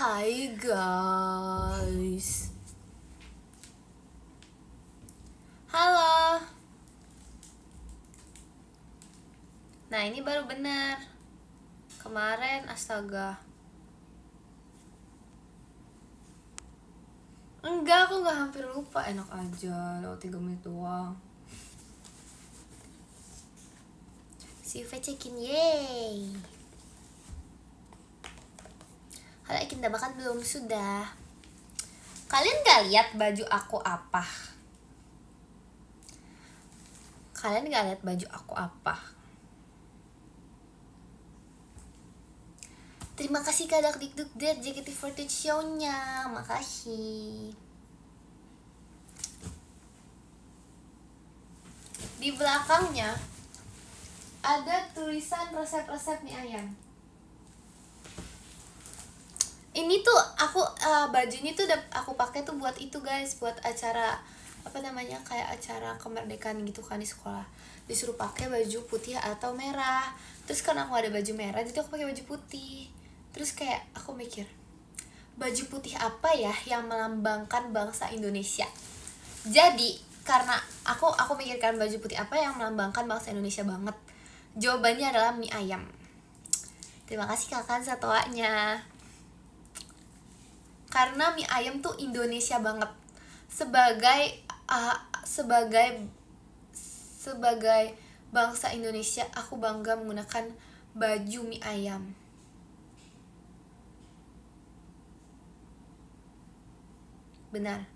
Hai guys. Halo. Nah ini baru benar. Kemarin astaga. Enggak, aku gak hampir lupa. Enak aja, lewat 3 menit doang. Si check-in, yeay. Halo, Ekin udah makan belum? Sudah. Kalian gak lihat baju aku apa? Kalian gak lihat baju aku apa? Terima kasih Kak Dakdikdukdet JKT48 show-nya. Makasih. Di belakangnya ada tulisan resep-resep mie ayam. Ini tuh aku baju ini tuh udah aku pakai tuh buat itu guys, buat acara apa namanya, kayak acara kemerdekaan gitu kan di sekolah. Disuruh pakai baju putih atau merah. Terus karena aku ada baju merah, jadi aku pakai baju putih. Terus kayak aku mikir, baju putih apa ya yang melambangkan bangsa Indonesia? Jadi karena aku mikirkan baju putih apa yang melambangkan bangsa Indonesia banget. Jawabannya adalah mie ayam. Terima kasih kakak satuanya. Karena mie ayam tuh Indonesia banget. Sebagai bangsa Indonesia, aku bangga menggunakan baju mie ayam. Benar.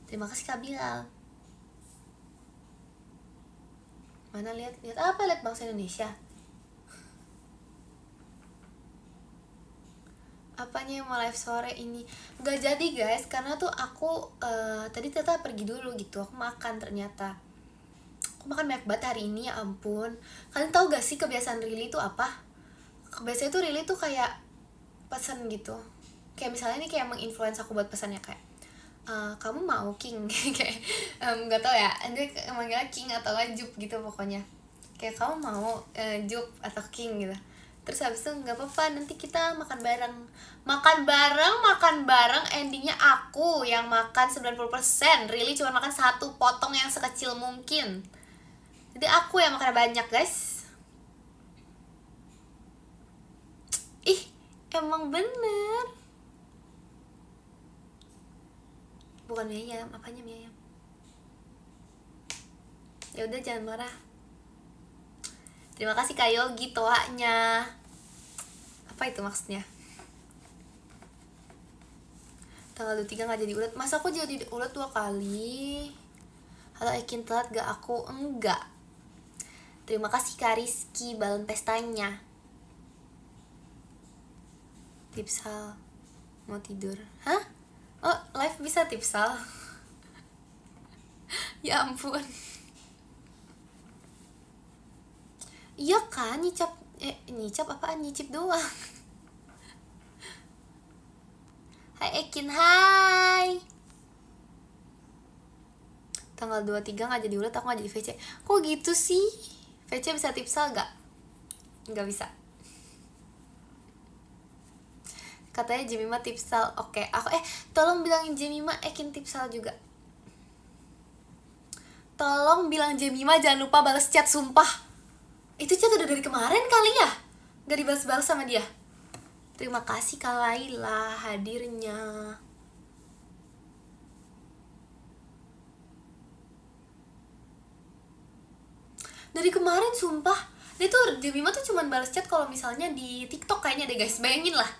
Terima kasih Kak Bilal. Mana lihat apa, lihat bangsa Indonesia? Apanya yang mau live sore ini? Gak jadi guys, karena tuh aku tadi ternyata pergi dulu gitu. Aku makan ternyata. Aku makan banyak banget hari ini, ya ampun. Kalian tahu gak sih kebiasaan Rili itu apa? Kebiasaan itu Rili tuh kayak pesan gitu. Kayak misalnya ini kayak menginfluence aku buat pesannya kayak kamu mau King? Kayak gak tau ya, dia manggilnya King atau Jup gitu pokoknya. Kayak kamu mau Jup atau King gitu. Terus habis itu nggak apa-apa, nanti kita makan bareng, endingnya aku yang makan 90%, Really cuma makan 1 potong yang sekecil mungkin. Jadi aku yang makan banyak guys. Ih, emang bener. Bukan mie ayam, apanya mie ayam? Ya udah jangan marah. Terima kasih Kak Yogi toanya. Apa itu maksudnya? Tanggal 23 gak jadi ulet. Masa aku jadi ulet 2 kali? Halo Ekin, telat gak aku? Enggak. Terima kasih Kak Rizky balon pestanya. Tipsal mau tidur. Hah? Oh live bisa tipsal? Ya ampun. Iya kan, nyicap apaan? Nyicip doang. Hai Ekin, hai. Tanggal 23 gak jadi ulet, aku gak jadi VC. Kok gitu sih? VC bisa tipsal gak? Gak bisa. Katanya Jemima tipsal. Oke, aku tolong bilangin Jemima Ekin tipsal juga. Tolong bilang Jemima jangan lupa balas chat, sumpah. Itu chat udah dari kemarin kali ya, gak dibalas-balas sama dia. Terima kasih Kak Laila hadirnya. Dari kemarin sumpah. Dia tuh Jemima tuh cuman balas chat kalau misalnya di TikTok kayaknya deh guys. Bayangin lah.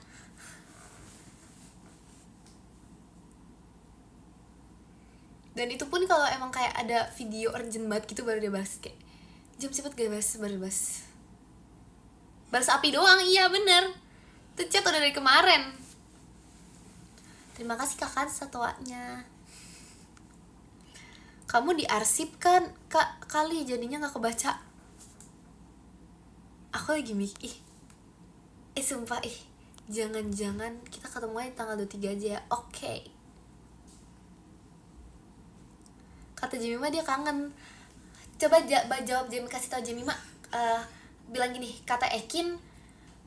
Dan itu pun kalau emang kayak ada video urgent banget gitu baru dia balas, kayak jam cepet gak baru balas. Balas api doang, iya bener. Itu chat udah dari kemarin. Terima kasih kakak satuanya. Kamu diarsipkan Kak kali jadinya gak kebaca. Aku lagi mikir sumpah jangan-jangan kita ketemu aja tanggal 23 aja ya. Oke. Kata Jemima dia kangen. Coba jawab Jemima, kasih tau Jemima, bilang gini, kata Ekin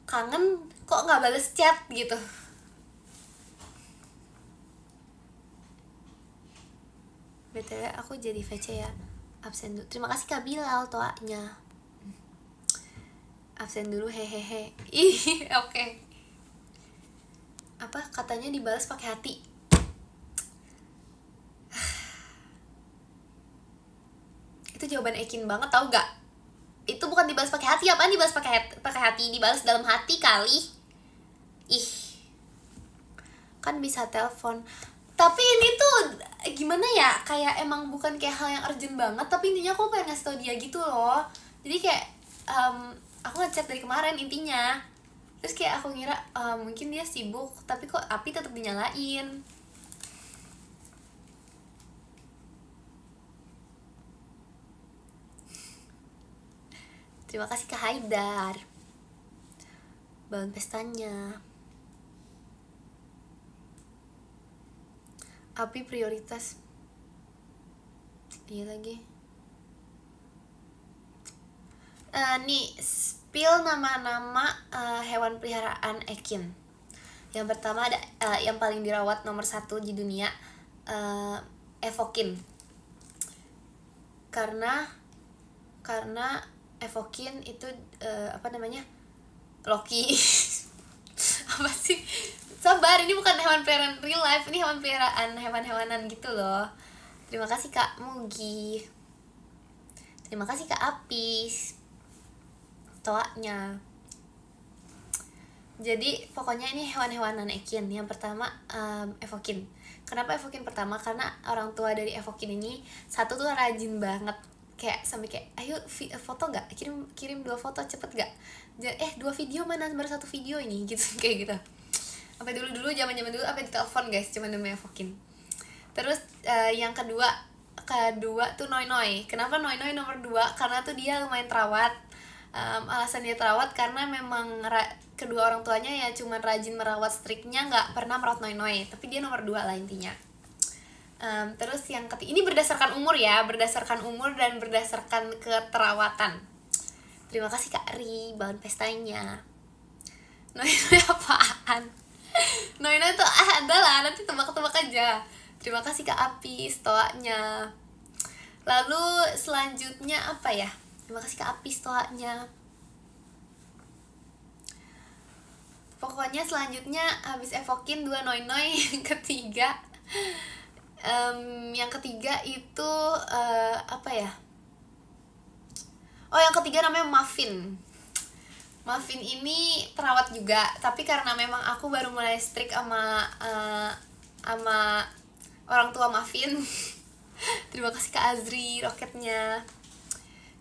kangen kok nggak bales chat gitu. BTW aku jadi VC ya, absen dulu. Terima kasih Kak Bilal toanya. Absen dulu hehehe. Ih, oke. Apa katanya dibalas pakai hati? Itu jawaban Ekin banget, tau gak? Itu bukan dibalas pakai hati, apaan dibalas pakai hati? Dibalas dalam hati kali. Ih. Kan bisa telepon. Tapi ini tuh gimana ya, kayak emang bukan kayak hal yang urgent banget, tapi intinya aku pengen ngasih tau dia gitu loh. Jadi kayak aku ngechat dari kemarin intinya. Terus kayak aku ngira mungkin dia sibuk, tapi kok api tetap dinyalain. Terima kasih Kak Haidar. Bangun pestanya. Api prioritas. Iya lagi. Nih, spill nama-nama hewan peliharaan Ekin. Yang pertama ada yang paling dirawat nomor 1 di dunia, Evokin. Karena Evokin itu apa namanya, Loki. Apa sih, sabar, ini bukan hewan peliharaan real life, ini hewan peliharaan hewan-hewanan gitu loh. Terima kasih Kak Mugi, terima kasih Kak Apis toanya. Jadi pokoknya ini hewan-hewanan Ekin. Yang pertama Evokin. Kenapa Evokin pertama? Karena orang tua dari Evokin ini satu tuh rajin banget, kayak sampai kayak ayo foto gak, kirim 2 foto cepet gak, 2 video mana, baru 1 video ini gitu. Kayak gitu. Sampai dulu zaman dulu sampai ditelepon guys cuma demi Evokin. Terus yang kedua tuh Noi. Kenapa Noi nomor 2? Karena tuh dia lumayan terawat. Alasan dia terawat karena memang kedua orang tuanya ya cuman rajin merawat striknya, nggak pernah merawat Noi. Tapi dia nomor 2 lah intinya. Terus yang ketiga, ini berdasarkan umur ya, berdasarkan umur dan berdasarkan keterawatan. Terima kasih Kak Ri, bangun pestanya. Noi apaan? Noi tuh ada lah, nanti tebak-tebak aja. Terima kasih Kak Apis toanya. Lalu selanjutnya apa ya? Terima kasih Kak Apis toanya. Pokoknya selanjutnya habis Evokin 2 Noi. Yang ketiga itu apa ya? Oh, yang ketiga namanya Muffin. Muffin ini perawat juga, tapi karena memang aku baru mulai strict sama orang tua Muffin. Terima kasih Kak Azri roketnya.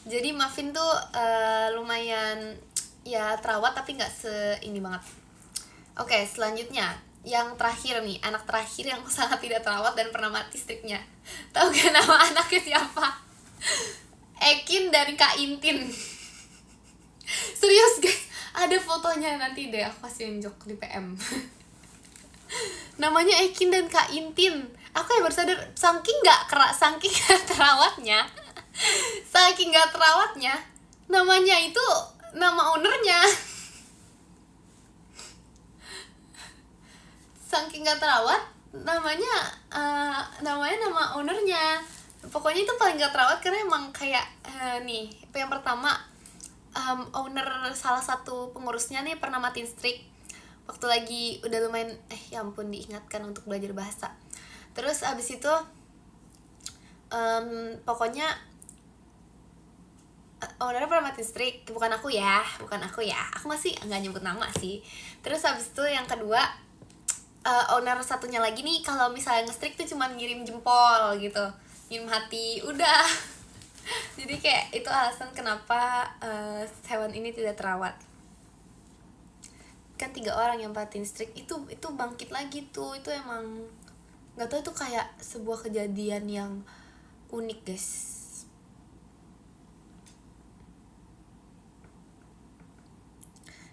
Jadi Muffin tuh lumayan ya terawat, tapi nggak ini banget. Oke, selanjutnya yang terakhir nih, anak terakhir yang sangat tidak terawat dan pernah mati striknya. Tahu gak nama anaknya siapa? Ekin dan Kak Intin. Serius guys, ada fotonya, nanti deh aku kasih unjuk di PM. Namanya Ekin dan Kak Intin. Aku yang baru sadar, saking gak terawatnya, namanya itu nama ownernya. Saking gak terawat, namanya nama ownernya. Pokoknya itu paling gak terawat karena emang kayak nih, yang pertama owner salah satu pengurusnya nih pernah matiin strik waktu lagi udah lumayan ya ampun diingatkan untuk belajar bahasa. Terus abis itu pokoknya ownernya pernah matiin strik, bukan aku ya, aku masih nggak nyebut nama sih. Terus abis itu yang kedua, owner satunya lagi nih kalau misalnya nge-strik tuh cuman ngirim jempol gitu, ngirim hati, udah. Jadi kayak itu alasan kenapa hewan ini tidak terawat. Kan 3 orang yang patin strik itu bangkit lagi tuh. Itu emang nggak tahu, itu kayak sebuah kejadian yang unik guys.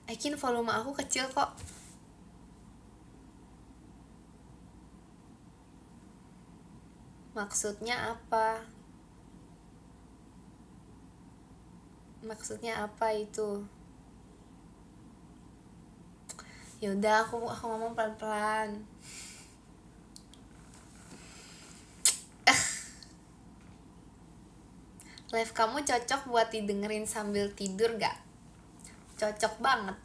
Ekin, volume aku kecil kok. Maksudnya apa? Maksudnya apa itu? Yaudah, aku ngomong pelan-pelan. Live kamu cocok buat didengerin sambil tidur gak? Cocok banget.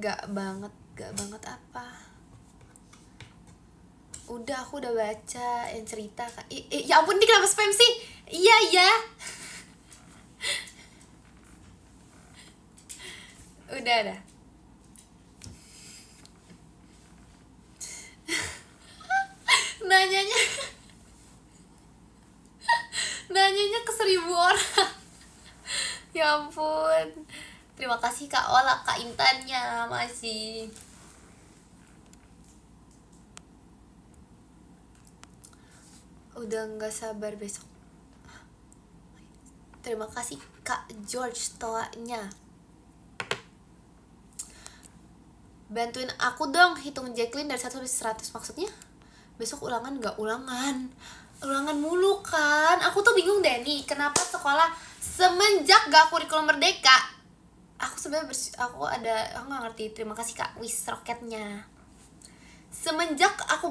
Gak banget apa? Aku udah baca yang cerita. Ya ampun, ini kenapa spam sih? Iya. Udah. Nanyanya ke 1000 orang. Ya ampun. Terima kasih Kak Ola, Kak Intannya masih. Udah gak sabar besok. Terima kasih Kak George toanya. Bantuin aku dong hitung Jacqueline dari 1 sampai 100. Maksudnya besok ulangan gak ulangan? Ulangan mulu kan. Aku tuh bingung deh nih, kenapa sekolah semenjak gak kurikulum merdeka. Aku sebenarnya aku gak ngerti. Terima kasih Kak Wis Roketnya. Semenjak aku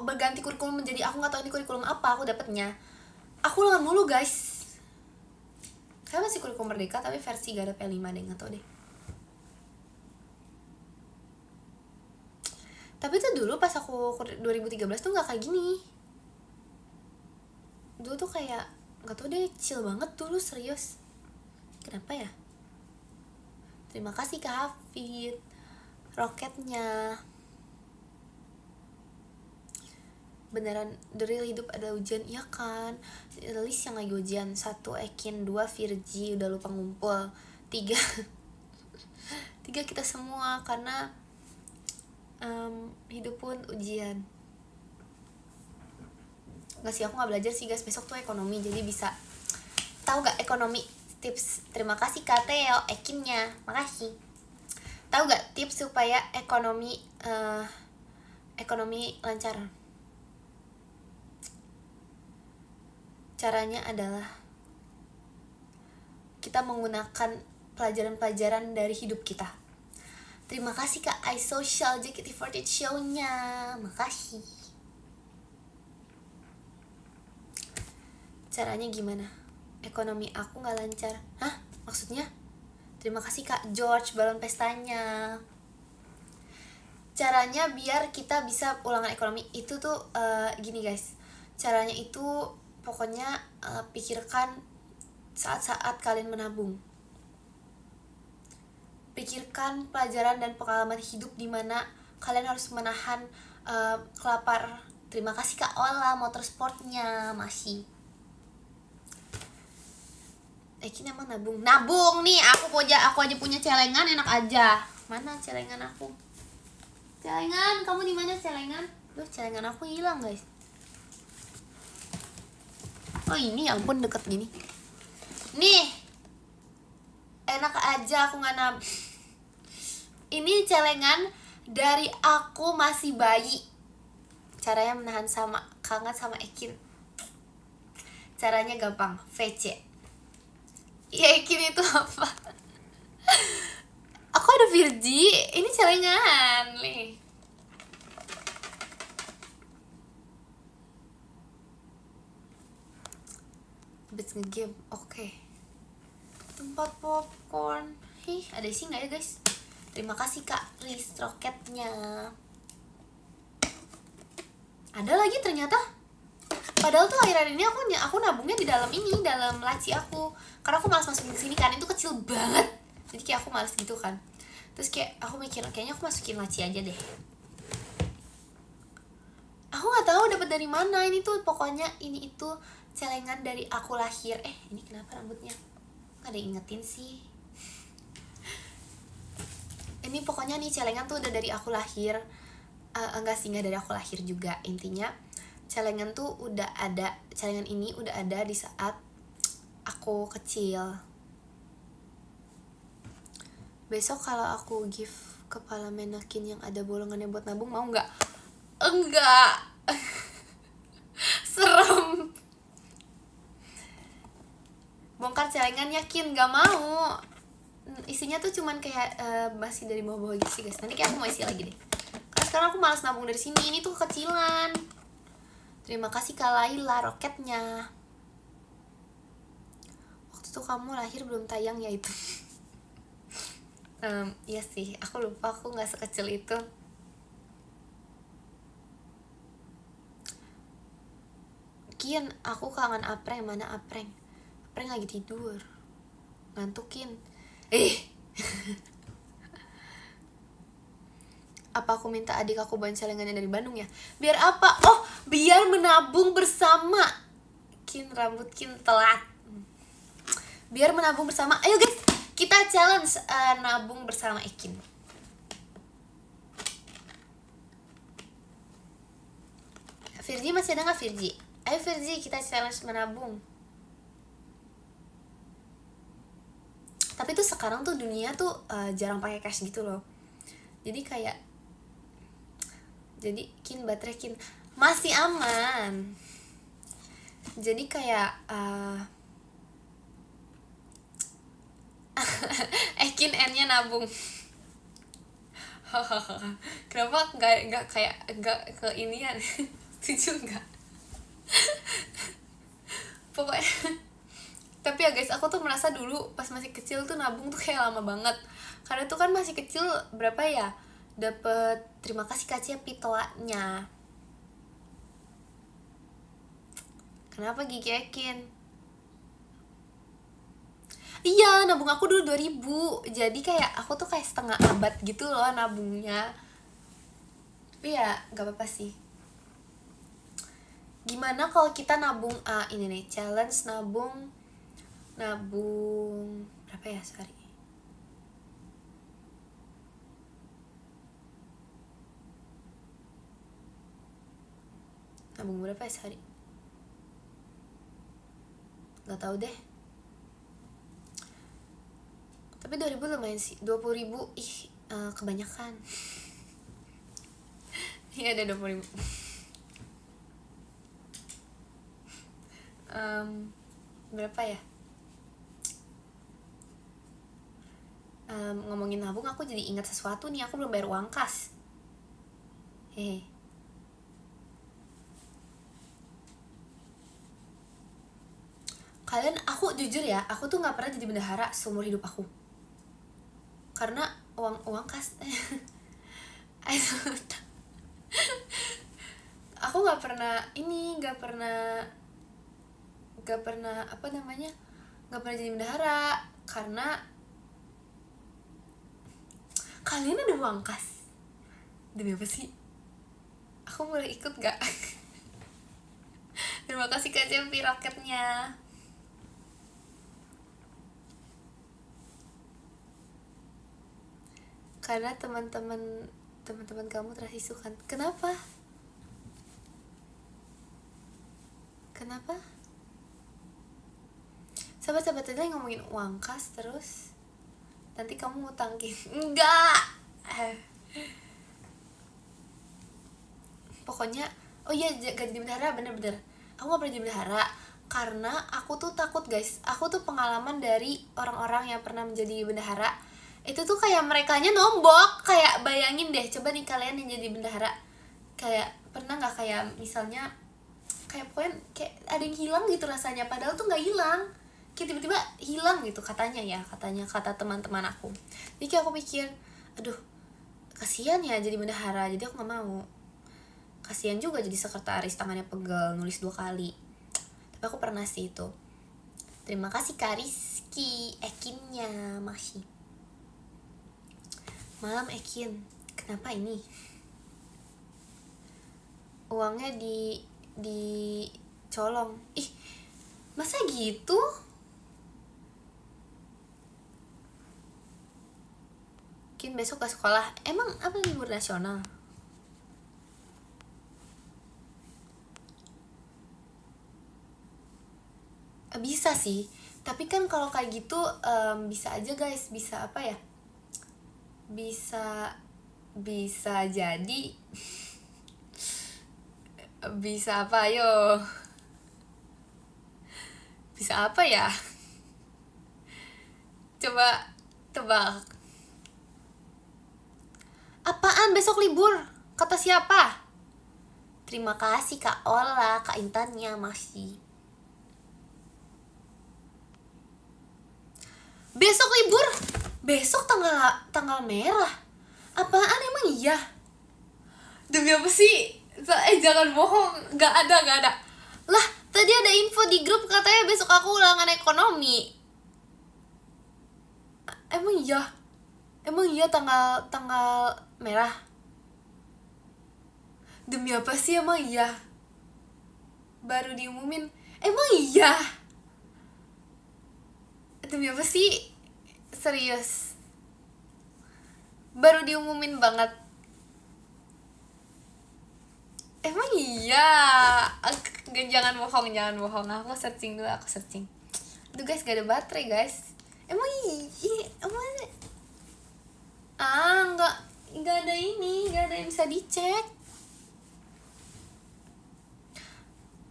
berganti kurikulum menjadi aku gak tahu ini kurikulum apa aku dapetnya. Aku ulangan mulu guys. Saya masih kurikulum merdeka tapi versi gak ada P5 deh, gak tau deh. Tapi tuh dulu pas aku 2013 tuh gak kayak gini. Dulu tuh kayak gak tau deh, chill banget dulu, serius. Kenapa ya? Terima kasih Kak Hafid Roketnya. Beneran the real hidup ada ujian, iya kan? List yang lagi ujian 1 Ekin, 2 Virgi, udah lupa ngumpul, 3 kita semua karena hidup pun ujian. Nggak sih, aku nggak belajar sih guys, besok tuh ekonomi jadi bisa tahu gak ekonomi tips. Terima kasih Kak Theo Ekinnya, makasih. Tahu gak tips supaya ekonomi lancar? Caranya adalah kita menggunakan pelajaran-pelajaran dari hidup kita. Terima kasih Kak iSocial JKT48 show-nya, makasih. Caranya gimana? Ekonomi aku gak lancar. Hah? Maksudnya? Terima kasih Kak George balon pestanya. Caranya biar kita bisa ulangan ekonomi itu tuh gini guys. Caranya itu pokoknya pikirkan saat-saat kalian menabung. Pikirkan pelajaran dan pengalaman hidup di mana kalian harus menahan kelapar. Terima kasih Kak Ola motorsportnya masih. Ekin emang nabung nih. Aku aja punya celengan, enak aja. Mana celengan aku? Celengan, kamu di mana celengan? Loh, celengan aku hilang guys. Oh ini, ya ampun, deket gini. Nih, enak aja aku nggak nabung. Ini celengan dari aku masih bayi. Caranya menahan kangen sama Ekin. Caranya gampang, VC. Ya Ekin itu apa? Aku ada Virgi, ini celengan nih. Habis nge-game, oke. Tempat popcorn. Ada isi nggak ya guys? Terima kasih Kak Riz Roketnya. Ada lagi ternyata. Padahal tuh akhir-akhir ini aku nabungnya di dalam dalam laci aku. Karena aku malas masukin ke sini kan, itu kecil banget. Jadi kayak aku malas gitu kan. Terus kayak aku mikir kayaknya aku masukin laci aja deh. Aku nggak tahu dapat dari mana ini tuh. Pokoknya ini itu celengan dari aku lahir. Ini kenapa rambutnya? Nggak ada ingetin sih. Ini pokoknya nih celengan tuh udah dari aku lahir. Enggak sih, nggak dari aku lahir juga. Intinya celengan tuh udah ada, celengan ini udah ada di saat aku kecil. Besok kalau aku give kepala menakin yang ada bolongannya buat nabung, mau nggak? Enggak. Serem. Bongkar celengan yakin nggak mau. Isinya tuh cuman kayak masih dari bawah-bawah gitu sih guys. Nanti kayak aku mau isi lagi deh. sekarang aku malas nabung dari sini. Ini tuh kekecilan. Terima kasih Kak Laila roketnya. Waktu itu kamu lahir belum tayang ya itu. Iya sih, aku lupa, aku nggak sekecil itu. Kian, aku kangen Apreng. Mana Apreng? Apreng lagi tidur, ngantukin. Apa aku minta adik aku bawain celengannya dari Bandung ya? Biar apa? Oh, biar menabung bersama. Kin, rambut Kin telat. Biar menabung bersama. Ayo guys, kita challenge nabung bersama Ekin. Virgi masih ada nggak Virgi? Ayo Virgi, kita challenge menabung. Tapi tuh sekarang tuh dunia tuh jarang pakai cash gitu loh. Jadi kayak, jadi Kin, baterai Kin masih aman. Jadi kayak Kin N-nya nabung. Kenapa nggak kayak nggak ke inian? Setuju nggak? Pokoknya. Tapi ya guys, aku tuh merasa dulu pas masih kecil tuh nabung tuh kayak lama banget. Karena tuh kan masih kecil, berapa ya, dapet terima kasih Kacia pitoanya. Kenapa Gigi Ekin? Iya, nabung aku dulu 2000. Jadi kayak aku tuh kayak setengah abad gitu loh nabungnya. Tapi ya gak apa-apa sih. Gimana kalau kita nabung, ini nih, challenge nabung berapa ya sehari? Nabung berapa ya sehari? Gak tahu deh. Tapi 2000 lumayan sih. 20.000 kebanyakan. Iya, ada 20.000. Berapa ya? Ngomongin nabung, aku jadi ingat sesuatu nih. Aku belum bayar uang kas. Hehe. Kalian, aku jujur ya, aku tuh nggak pernah jadi bendahara seumur hidup aku. Karena uang kas. Aku nggak pernah apa namanya, nggak pernah jadi bendahara karena kalian ada uang kas. Demi apa sih? Aku boleh ikut gak? Terima kasih Kak Jempi roketnya. Karena teman-teman kamu terasisukan. Kenapa? Sahabat-sahabat tadi ngomongin uang kas terus nanti kamu ngutangin. Enggak. Pokoknya, oh iya, gak jadi bendahara, bener-bener. Aku gak pernah jadi bendahara karena aku tuh takut guys. Aku tuh pengalaman dari orang-orang yang pernah menjadi bendahara. Itu tuh kayak merekanya nombok. Kayak bayangin deh, coba nih kalian yang jadi bendahara. Kayak pernah gak kayak misalnya, kayak pokoknya kayak ada yang hilang gitu rasanya. Padahal tuh gak hilang. Kayak tiba-tiba hilang gitu katanya ya, kata teman-teman aku. Jadi kayak aku pikir, aduh kasihan ya jadi bendahara, jadi aku gak mau. Kasihan juga jadi sekretaris, tangannya pegel, nulis 2 kali. Tapi aku pernah sih itu. Terima kasih Kak Rizky, Ekinnya masih. Malam Ekin, kenapa ini? Uangnya di colong. Ih, masa gitu? Kin besok ke sekolah. Emang apa libur nasional? Bisa sih. Tapi kan kalau kayak gitu bisa aja guys. Bisa apa ya? Bisa jadi. Bisa apa ayo? Bisa apa ya? Coba tebak. Apaan besok libur? Kata siapa? Terima kasih Kak Ola, Kak Intannya masih. Besok libur? Besok tanggal merah. Apaan emang iya? Demi apa sih? Jangan bohong, gak ada. Lah, tadi ada info di grup katanya besok aku ulangan ekonomi. Emang iya tanggal merah. Demi apa sih emang iya? Baru diumumin. Emang iya? Demi apa sih? Serius. Baru diumumin banget. Emang iya? Jangan bohong. Aku searching dulu, Aduh guys, gak ada baterai guys. Emang iya? Nggak ada yang bisa dicek.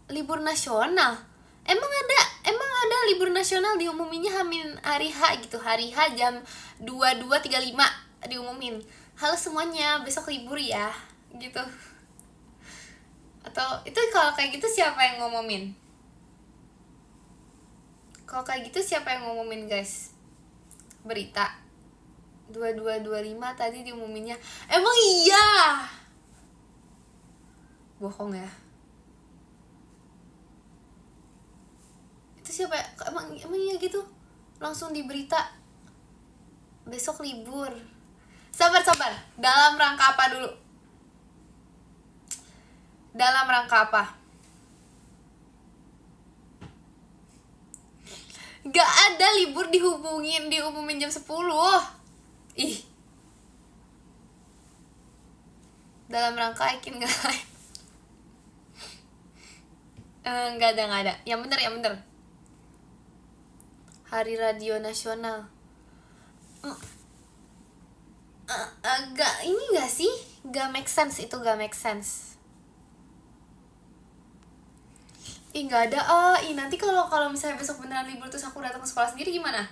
Libur nasional? Emang ada libur nasional diumuminnya hari H gitu. Hari H jam 22.35 diumumin. Halo semuanya, besok libur ya. Gitu. Atau itu kalau kayak gitu siapa yang ngumumin? Kalau kayak gitu siapa yang ngumumin guys? Berita 22.25 tadi diumuminnya. Emang iya? Bohong ya? Itu siapa ya? Emang iya gitu? Langsung di berita besok libur. Sabar. Dalam rangka apa dulu? Dalam rangka apa? Gak ada libur diumumin jam 10. Ih. Dalam rangka Aikin gak lain. Gak ada. Yang bener. Hari Radio Nasional. Ini gak sih? Gak make sense itu, gak make sense. Gak ada. Nanti kalau misalnya besok beneran libur terus aku datang ke sekolah sendiri gimana?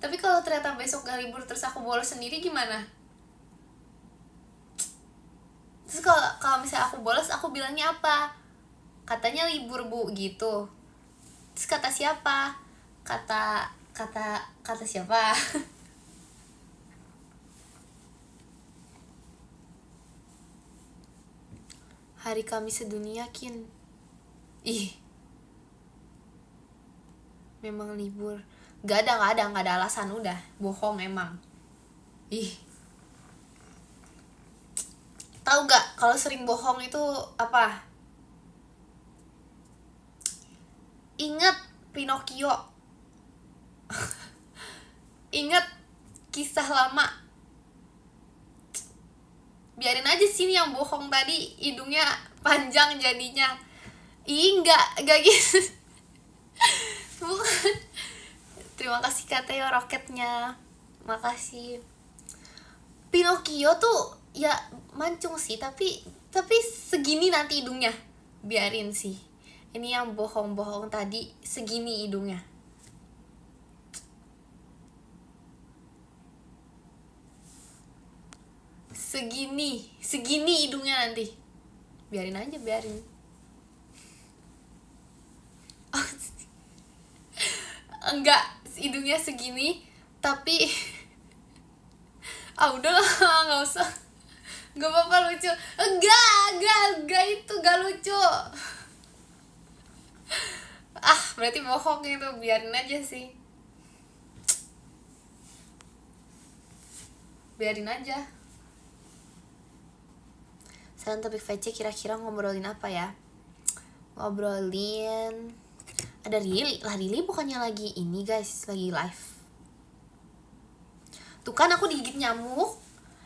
Tapi kalau ternyata besok gak libur terus aku bolos sendiri gimana? Terus kalau misalnya aku bolos, aku bilangnya apa? Katanya libur bu gitu. Terus kata siapa? Kata siapa? Hari Kamis sedunia kin. Ih. Memang libur. Gak ada alasan, udah bohong emang. Ih. Tahu gak kalau sering bohong itu apa? Ingat Pinocchio. Ingat kisah lama. Biarin aja sini yang bohong tadi hidungnya panjang jadinya. Enggak gitu. Bukan. Terima kasih Kateo roketnya. Makasih. Pinocchio tuh ya mancung sih, tapi segini nanti hidungnya. Biarin sih. Ini yang bohong-bohong tadi segini hidungnya. Segini hidungnya nanti. Biarin aja. Enggak, hidungnya segini tapi udahlah, nggak usah, nggak apa-apa lucu. Enggak, itu gak lucu. Berarti bohong itu, biarin aja sih. Biarin aja. Salam topik VC kira-kira ngobrolin apa ya? Ngobrolin ada Rili bukannya lagi ini guys, lagi live. Tuh kan aku digigit nyamuk.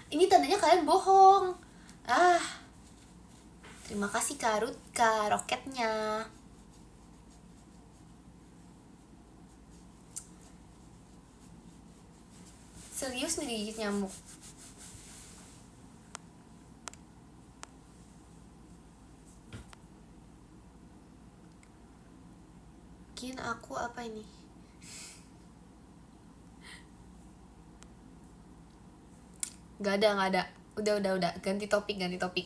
Ini tandanya kalian bohong. Terima kasih Kak Rutka roketnya. Serius nih digigit nyamuk. Bikin aku apa ini? Gak ada. Udah ganti topik.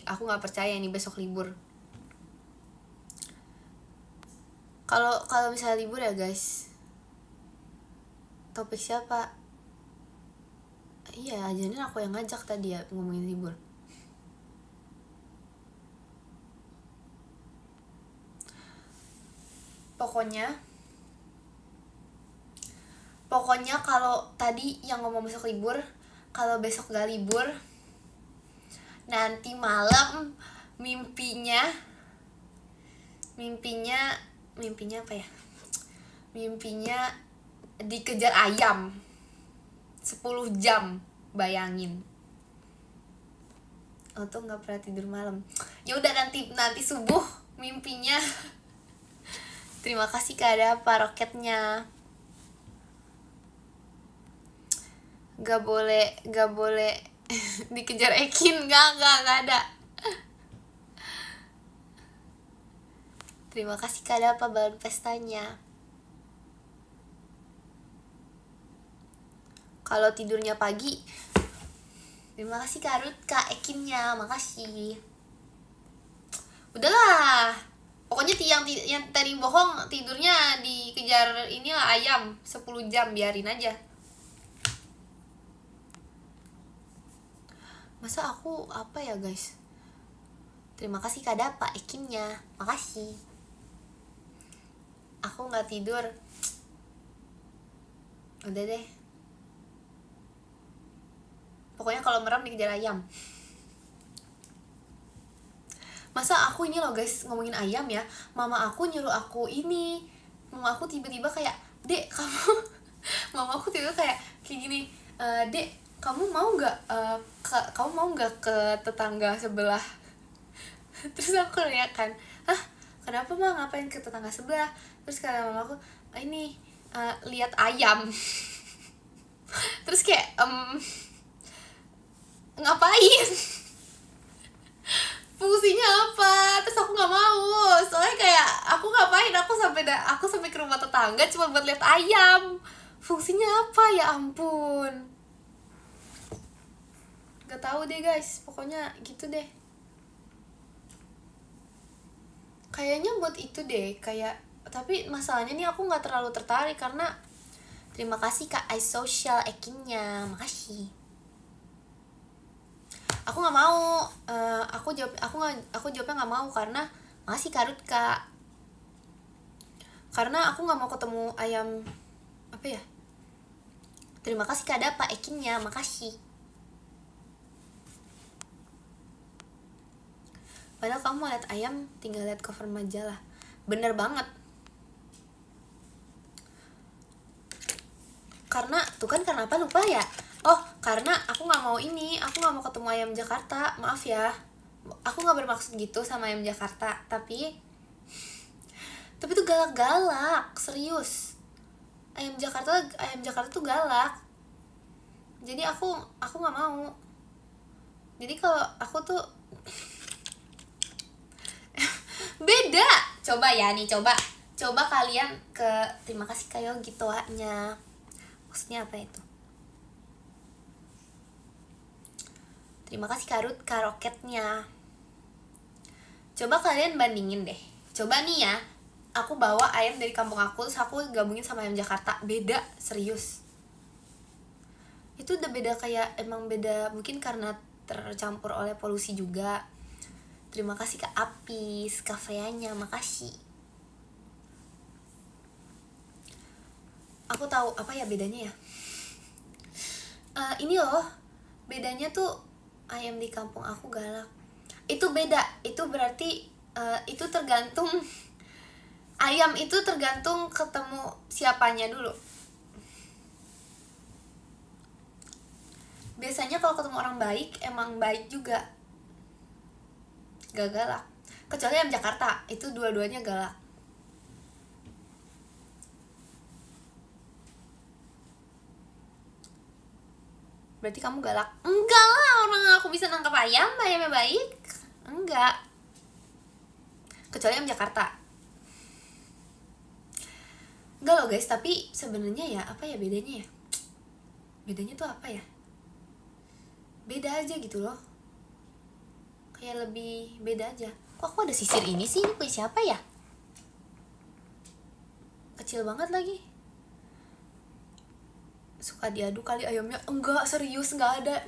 Aku nggak percaya ini besok libur. Kalau misalnya libur ya guys, topik siapa? Iya, jadi aku yang ngajak tadi ya ngomongin libur. Pokoknya kalau tadi yang ngomong besok libur, kalau besok gak libur, nanti malam mimpinya apa ya? Mimpinya dikejar ayam 10 jam, bayangin. Tuh nggak pernah tidur malam. Ya udah, nanti subuh mimpinya. Terima kasih Kak, ada apa roketnya? Gak boleh dikejar Ekin, nggak ada. Terima kasih Kak, ada apa balon pestanya? Kalau tidurnya pagi, terima kasih Kak Ruth, Kak Ekinnya, makasih. Udahlah, pokoknya yang tadi bohong tidurnya dikejar inilah ayam 10 jam, biarin aja. Masa aku apa ya guys? Terima kasih Kak Dapa Ekinnya, makasih. Aku nggak tidur. Udah deh. Pokoknya kalau merem dikejar ayam. Masa aku ini loh guys, ngomongin ayam ya, mama aku nyuruh aku ini. Mama aku tiba-tiba kayak, "Dek, kamu..." Mama aku tiba-tiba kayak gini, "Dek, kamu mau nggak ke tetangga sebelah?" Terus aku lihat kan, "Hah, kenapa mah, ngapain ke tetangga sebelah?" Terus kata mama aku, "Ini lihat ayam." Terus kayak ngapain? Fungsinya apa? Terus aku nggak mau, soalnya kayak aku ngapain, aku sampai ke rumah tetangga cuma buat lihat ayam. Fungsinya apa ya ampun? Gak tahu deh guys, pokoknya gitu deh. Kayaknya buat itu deh, kayak, tapi masalahnya nih aku nggak terlalu tertarik karena terima kasih Kak iSocial Ekinnya, makasih. Aku nggak mau, aku jawabnya nggak mau karena makasih Kak Ruth, Kak. Karena aku nggak mau ketemu ayam apa ya. Terima kasih Kak Dapa Ekinnya, makasih. Padahal kamu mau lihat ayam tinggal lihat cover majalah. Bener banget. Karena tuh kan, karena apa lupa ya? Oh, karena aku nggak mau ketemu ayam Jakarta. Maaf ya, aku nggak bermaksud gitu sama ayam Jakarta, tapi tuh galak-galak, serius. Ayam Jakarta tuh galak. Jadi aku nggak mau. Jadi kalau aku tuh beda. Coba ya nih, coba kalian ke terima kasih kayo gituanya. Maksudnya apa itu? Terima kasih Karut karoketnya. Coba kalian bandingin deh. Coba nih ya, aku bawa ayam dari kampung aku, terus aku gabungin sama ayam Jakarta. Beda, serius. Itu udah beda, kayak emang beda, mungkin karena tercampur oleh polusi juga. Terima kasih Kak Apis, kafeanya, makasih. Aku tahu apa ya bedanya ya. Ini loh, bedanya tuh ayam di kampung aku galak. Itu beda, itu berarti itu tergantung ayam itu tergantung ketemu siapanya dulu. Biasanya kalau ketemu orang baik, emang baik juga, gak galak. Kecuali ayam Jakarta, itu dua-duanya galak. Berarti kamu galak? Enggak lah, orang aku bisa nangkap ayamnya baik. Enggak. Kecuali ayam Jakarta. Enggak loh guys, tapi sebenarnya ya apa ya bedanya ya? Bedanya tuh apa ya? Beda aja gitu loh. kayak lebih beda aja. Kok aku ada sisir ini sih? Ini punya siapa ya? Kecil banget lagi. Suka diadu kali ayamnya. Enggak, serius, nggak ada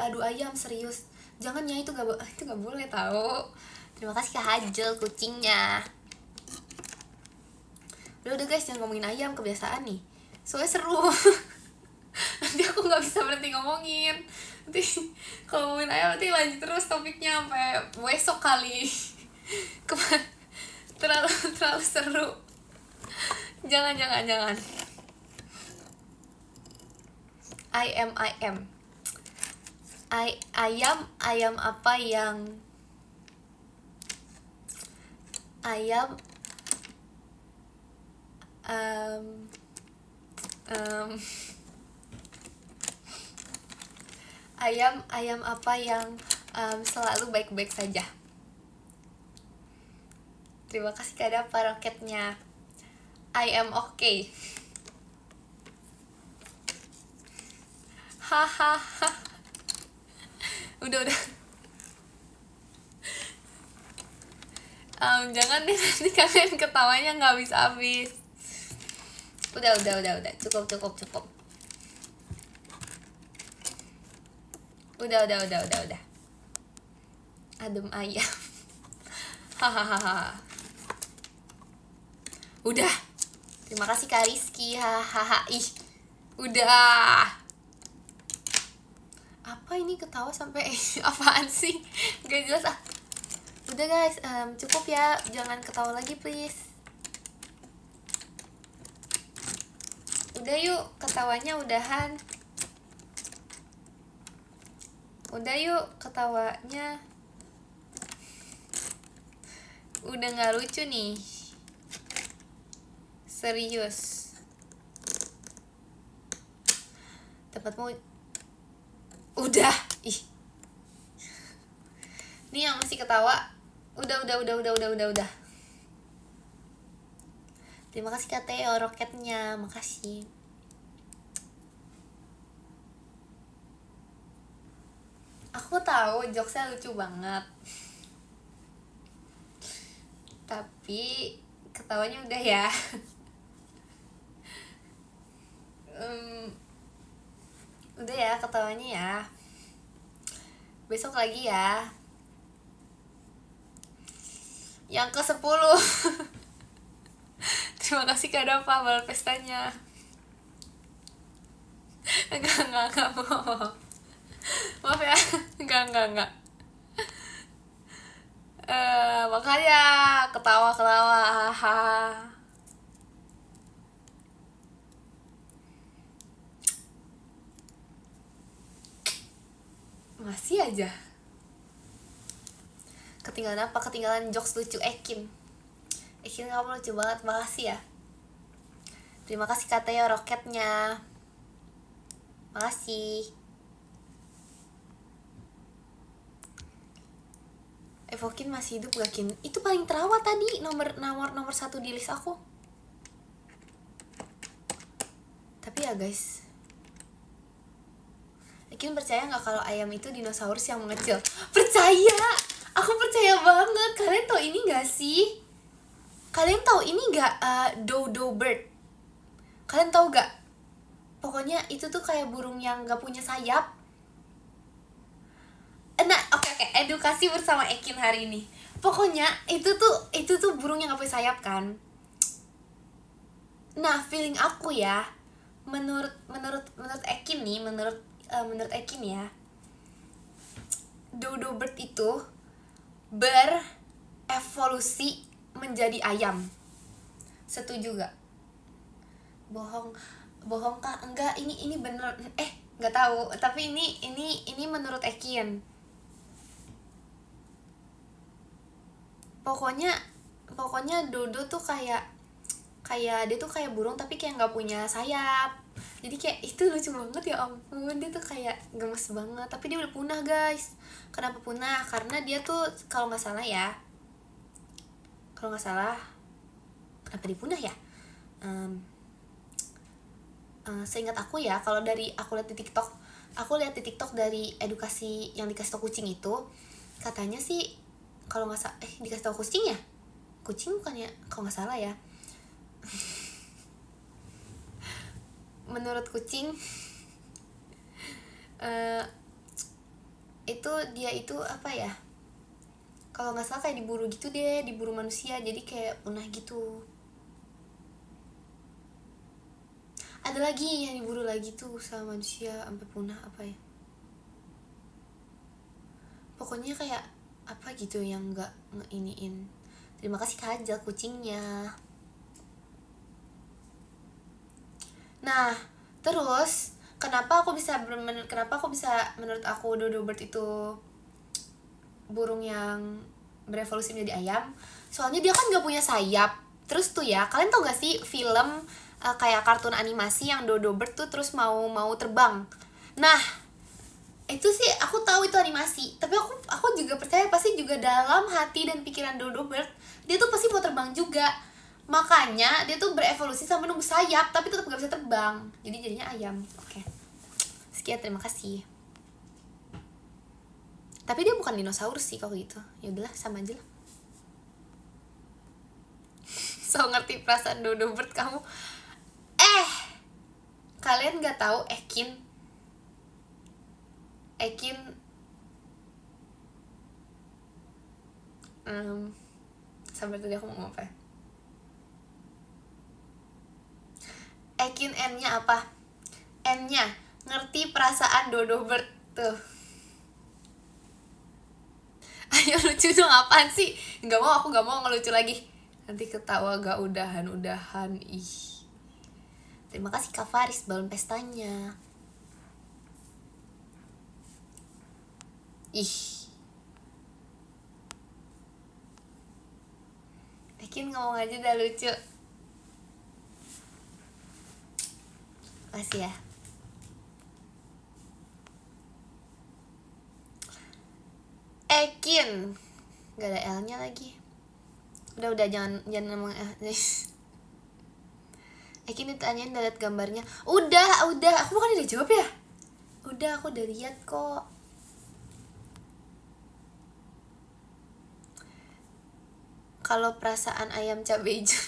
adu ayam, serius. Jangan ya, itu nggak boleh tahu. Terima kasih Kak Hajel kucingnya. Udah guys, jangan ngomongin ayam, kebiasaan nih. Soalnya seru. Nanti aku nggak bisa berhenti ngomongin. Nanti kalau ngomongin ayam nanti lanjut terus topiknya sampai besok kali. terlalu seru. Jangan. Ayam apa yang ayam apa yang selalu baik-baik saja. Terima kasih Kak Dapa roketnya. I am okay. Hahaha. Udah. Jangan deh, nanti kalian ketawanya nggak habis. Udah. Cukup. Udah. Adem ayam. Hahaha. Udah. Terima kasih Kak Rizky. Hahaha. Ih. Udah. Apa ini ketawa sampai apaan sih? Gak jelas ah. Udah guys, cukup ya. Jangan ketawa lagi please. Udah yuk, ketawanya udahan. Udah yuk, ketawanya. Udah gak lucu nih. Serius. Tempatmu. Udah. Ih. Nih yang masih ketawa. Udah. Terima kasih Kak Theo roketnya. Makasih. Aku tahu jokesnya lucu banget. Tapi ketawanya udah ya. Udah ya ketawanya ya. Besok lagi ya. Yang ke-10. Terima kasih Kak Dapa bal pestanya. Enggak mau. Maaf ya. Enggak. Makanya ketawa. Masih aja. Ketinggalan apa? Ketinggalan jokes lucu Ekin. Ekin kamu lucu banget, makasih ya. Terima kasih Kak Theo roketnya. Makasih. Evokin masih hidup gak Kin? Itu paling terawat tadi, nomor 1 di list aku. Tapi ya guys, Ekin percaya gak kalau ayam itu dinosaurus yang mengecil? Percaya! Aku percaya banget. Kalian tahu ini gak sih? Kalian tahu ini gak dodo bird? Kalian tahu gak? Pokoknya itu tuh kayak burung yang gak punya sayap. Nah, oke. Edukasi bersama Ekin hari ini. Pokoknya itu tuh burung yang gak punya sayap kan. Nah, feeling aku ya, menurut Ekin nih, menurut Ekin ya, dodo bird itu berevolusi menjadi ayam. Setuju gak? Bohong kah? Enggak, ini bener. Nggak tahu, tapi ini menurut Ekin. Pokoknya dodo tuh kayak dia tuh kayak burung tapi kayak nggak punya sayap. Jadi kayak itu lucu banget ya ampun. Dia tuh kayak gemes banget, tapi dia udah punah guys. Kenapa punah? Karena dia tuh kalau nggak salah kenapa dipunah ya? Seingat aku ya, kalau dari aku lihat di TikTok dari edukasi yang dikasih tau kucing itu, katanya sih kalau nggak salah dikasih tahu kucing ya, kucing bukannya kalau nggak salah ya. Menurut kucing itu dia itu apa ya, kalau nggak salah kayak diburu gitu deh, diburu manusia, jadi kayak punah gitu. Ada lagi yang diburu lagi tuh sama manusia sampai punah, apa ya, pokoknya kayak apa gitu yang nggak ngeiniin. Terima kasih Kajal kucingnya. Nah terus kenapa aku bisa menurut aku dodo bird itu burung yang berevolusi menjadi ayam, soalnya dia kan nggak punya sayap. Terus tuh ya, kalian tau gak sih film kayak kartun animasi yang dodo bird tuh terus mau terbang. Nah itu sih aku tahu itu animasi, tapi aku juga percaya pasti juga dalam hati dan pikiran dodo bird dia tuh pasti mau terbang juga. Makanya dia tuh berevolusi sampai nunggu sayap tapi tetap gak bisa terbang, jadi jadinya ayam. Oke. Sekian, terima kasih. Tapi dia bukan dinosaurus sih kalau gitu. Ya udahlah, sama aja lah. So ngerti perasaan dodo bird kamu. Kalian nggak tahu Ekin sampai tadi aku mau ngomong apa ya? Ekin N-nya apa? N-nya ngerti perasaan dodo bird tuh. Ayo lucu dong, apaan sih? Aku gak mau ngelucu lagi. Nanti ketawa gak udahan. Ih. Terima kasih Kak Faris balon pestanya. Ih. Ekin ngomong aja udah lucu. Makasih ya. Ekin. Gak ada L-nya lagi. Udah jangan ngomong Ekin ditanyain udah liat gambarnya. Udah. Aku bukan udah jawab ya? Udah, aku udah lihat kok. Kalau perasaan ayam cabai hijau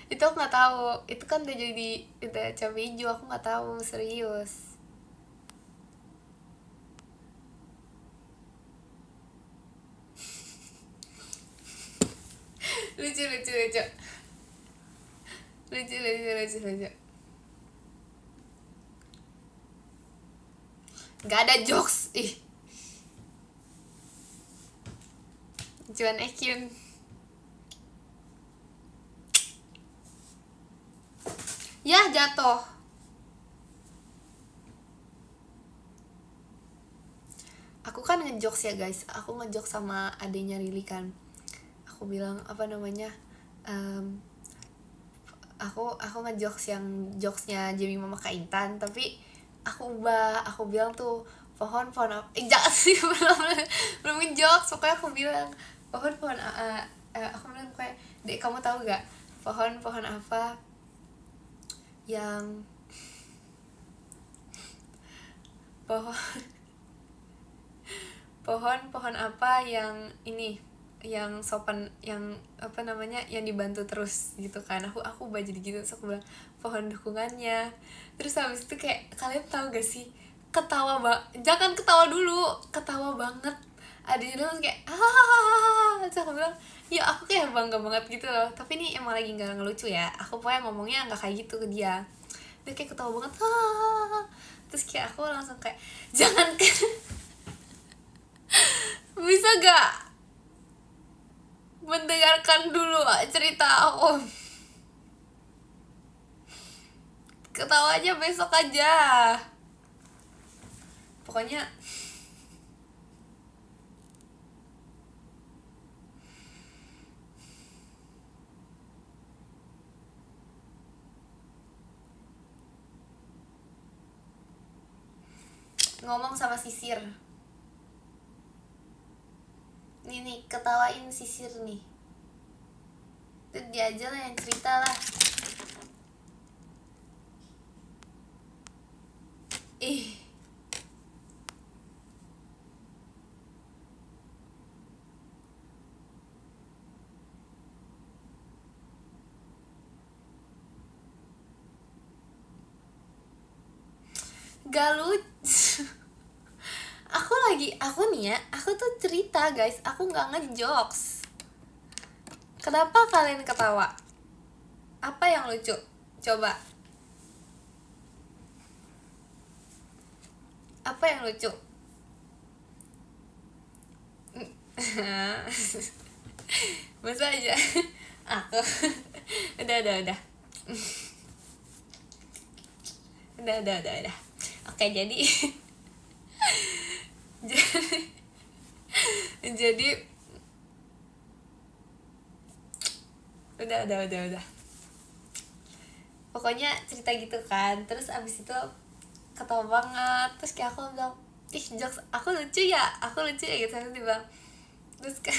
itu aku nggak tahu. Itu kan udah cabai hijau, aku nggak tahu, serius. lucu nggak ada jokes. Ih, Juan Ekin. Ya jatuh. Aku kan ngejokes ya guys, aku ngejokes sama adenya Rili kan. Aku bilang apa namanya, aku ngejokes yang jokesnya Jamie Mama Kak Intan, tapi aku bilang tuh pohon apa, jangan sih, belum ngejokes. Pokoknya aku bilang pohon aku bilang kayak, Dek kamu tahu gak pohon apa yang pohon apa yang ini, yang sopan, yang apa namanya, yang dibantu terus gitu kan. Aku baca gitu, terus aku bilang pohon dukungannya. Terus habis itu kayak, kalian tahu gak sih, ketawa jangan ketawa dulu, ketawa banget. Adanya dulu kayak terus aku bilang ya aku kayak bangga banget gitu loh, tapi ini emang lagi nggak ngelucu ya, aku pokoknya ngomongnya nggak kayak gitu ke dia. Dia kayak ketawa banget, terus kayak aku langsung kayak jangan bisa gak mendengarkan dulu cerita aku, ketawanya besok aja. Pokoknya ngomong sama sisir nih, ketawain sisir nih, itu dia aja lah yang cerita lah. Gak lucu. Aku nih ya, aku tuh cerita guys, aku nggak ngejokes. Kenapa kalian ketawa? Apa yang lucu? Coba. Apa yang lucu? Masa aja. Aku udah udah. Oke, jadi jadi udah. Pokoknya cerita gitu kan. Terus abis itu ketawa banget. Terus kayak aku bilang, ih jokes aku lucu ya gitu. Terus dia bilang, terus kan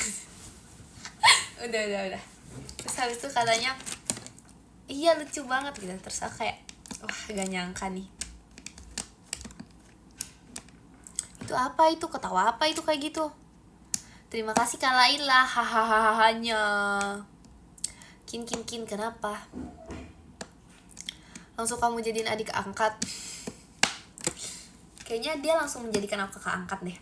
udah. Terus habis itu katanya, iya lucu banget gitu. Terus aku kayak, wah gak nyangka nih. Itu apa itu? Ketawa apa itu kayak gitu? Terima kasih Kak Laila, hahahahanya. Kin, kenapa? Langsung kamu jadiin adik angkat. Kayaknya dia langsung menjadikan aku kakak angkat deh.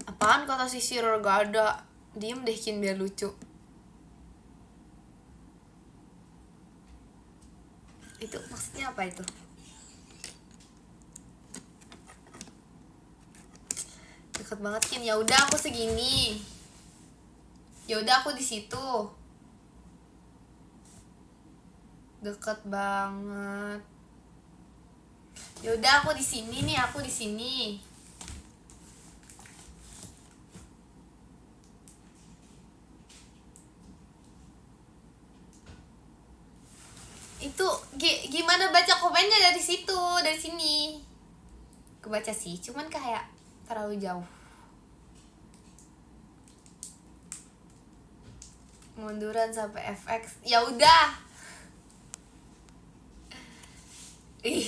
Apaan kata sisir? Gak ada. Diem deh Kin biar lucu. Itu maksudnya apa itu? Deket banget Kin. Ya udah aku segini. Ya udah aku di situ. Deket banget. Ya udah aku di sini nih, aku di sini. Itu gimana baca komennya dari situ, dari sini? Kebaca sih, cuman kayak terlalu jauh. Munduran sampai FX. Ya udah. Ih.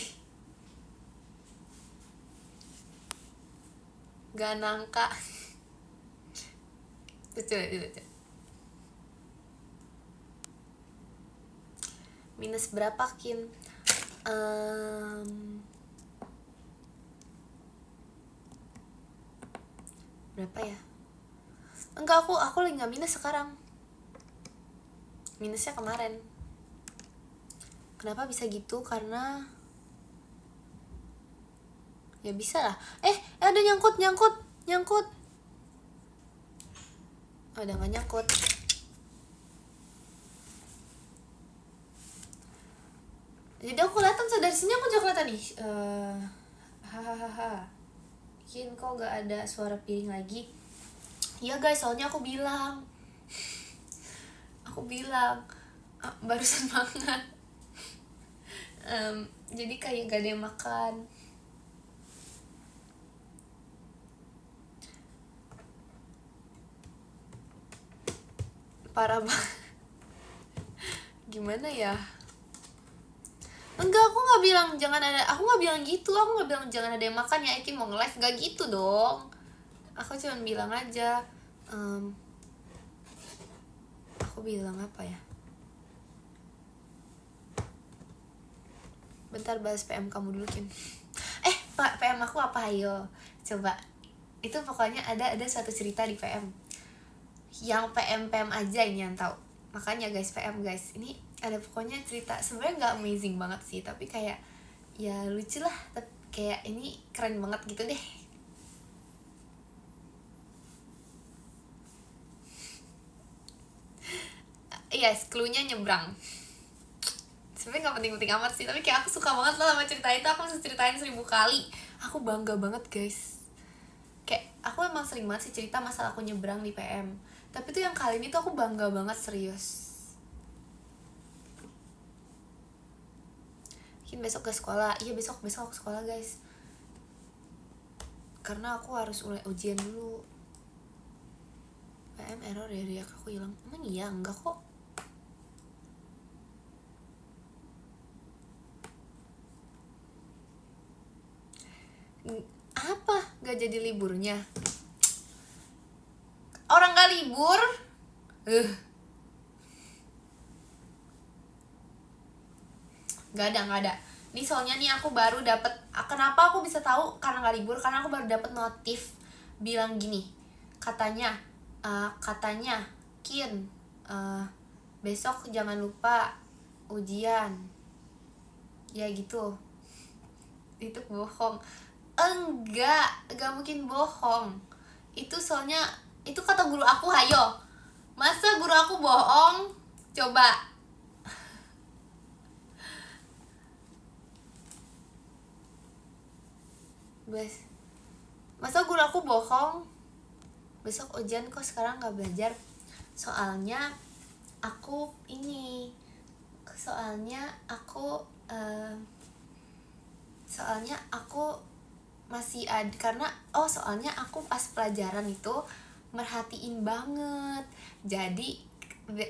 Gak nangka. Lucu. Minus berapa Kin? Berapa ya? Enggak, aku lagi gak minus sekarang. Minusnya kemarin. Kenapa bisa gitu? Karena ya bisa lah. Ada nyangkut. Oh, udah gak nyangkut. Jadi aku kelihatan dari sini, aku juga kelihatan nih. Hahaha. Kin kok gak ada suara piring lagi? Iya guys, soalnya aku bilang barusan banget. Jadi kayak gak ada yang makan. Parah banget. Gimana ya? Enggak, aku nggak bilang jangan ada. Aku nggak bilang gitu. Aku nggak bilang jangan ada yang makan ya. Iki mau nge-live gak gitu dong. Aku cuma bilang aja. Aku bilang apa ya? Bentar bahas PM kamu dulu Kim. PM aku apa ayo? Coba. Itu pokoknya ada suatu cerita di PM. Yang PM aja ini yang tahu. Makanya guys, PM guys, ini ada pokoknya cerita sebenarnya nggak amazing banget sih, tapi kayak ya lucu lah, tapi kayak ini keren banget gitu deh. Yes, cluenya nyebrang. Sebenarnya nggak penting-penting amat sih, tapi kayak aku suka banget loh sama cerita itu. Aku bisa ceritain 1000 kali. Aku bangga banget guys. Kayak aku emang sering banget sih cerita masalah aku nyebrang di PM, tapi tuh yang kali ini tuh aku bangga banget, serius. Mungkin besok ke sekolah. Iya besok aku sekolah guys, karena aku harus mulai ujian dulu. PM error ya, riak aku hilang. Emang iya? Enggak kok. Apa? Gak jadi liburnya? Orang gak libur? nggak ada. Nih soalnya nih aku baru dapet, kenapa aku bisa tahu karena nggak libur, karena aku baru dapet notif bilang gini, katanya Kin, besok jangan lupa ujian ya gitu. Itu bohong. Enggak mungkin bohong. Itu soalnya itu kata guru aku. Hayo, masa guru aku bohong? Coba. Masa guru aku bohong? Besok ujian kok sekarang nggak belajar? Soalnya aku masih ada, karena soalnya aku pas pelajaran itu merhatiin banget. Jadi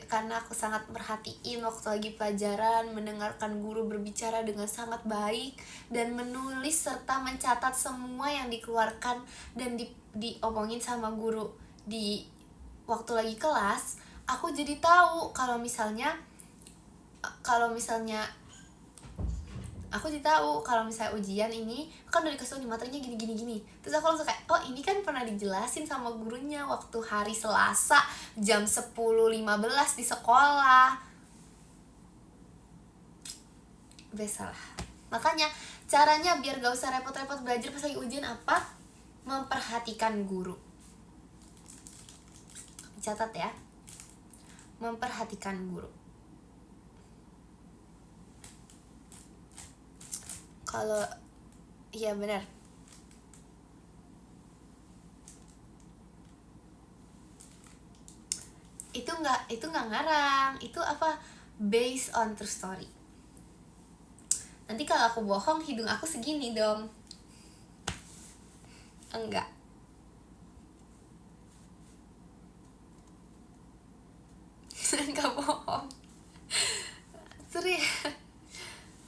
karena aku sangat merhatiin waktu lagi pelajaran, mendengarkan guru berbicara dengan sangat baik, dan menulis serta mencatat semua yang dikeluarkan dan diomongin sama guru di waktu lagi kelas. Aku jadi tahu kalau misalnya ujian ini kan udah dikasih nih materinya gini. Terus aku langsung kayak, oh ini kan pernah dijelasin sama gurunya waktu hari Selasa jam 10.15 di sekolah. Biasalah. Makanya caranya biar gak usah repot-repot belajar pas lagi ujian apa? Memperhatikan guru. Catat ya, memperhatikan guru. Kalau iya benar, itu nggak ngarang, itu apa, based on true story. Nanti kalau aku bohong hidung aku segini dong. Enggak. Enggak bohong. Serius.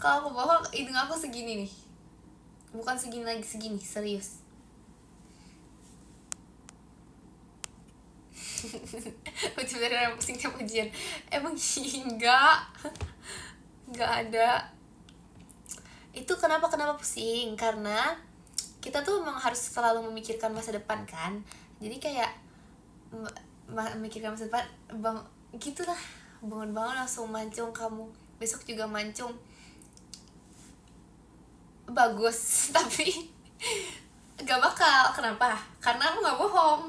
Kalau aku bohong hidung aku segini nih. Bukan segini lagi, segini, serius. Bener-bener yang pusing tiap ujian. Emang enggak ada. Itu kenapa pusing? Karena kita tuh memang harus selalu memikirkan masa depan kan. Jadi kayak memikirkan masa depan, gitulah. Bangun-bangun langsung mancung kamu. Besok juga mancung. Bagus, tapi gak bakal. Kenapa? Karena aku gak bohong.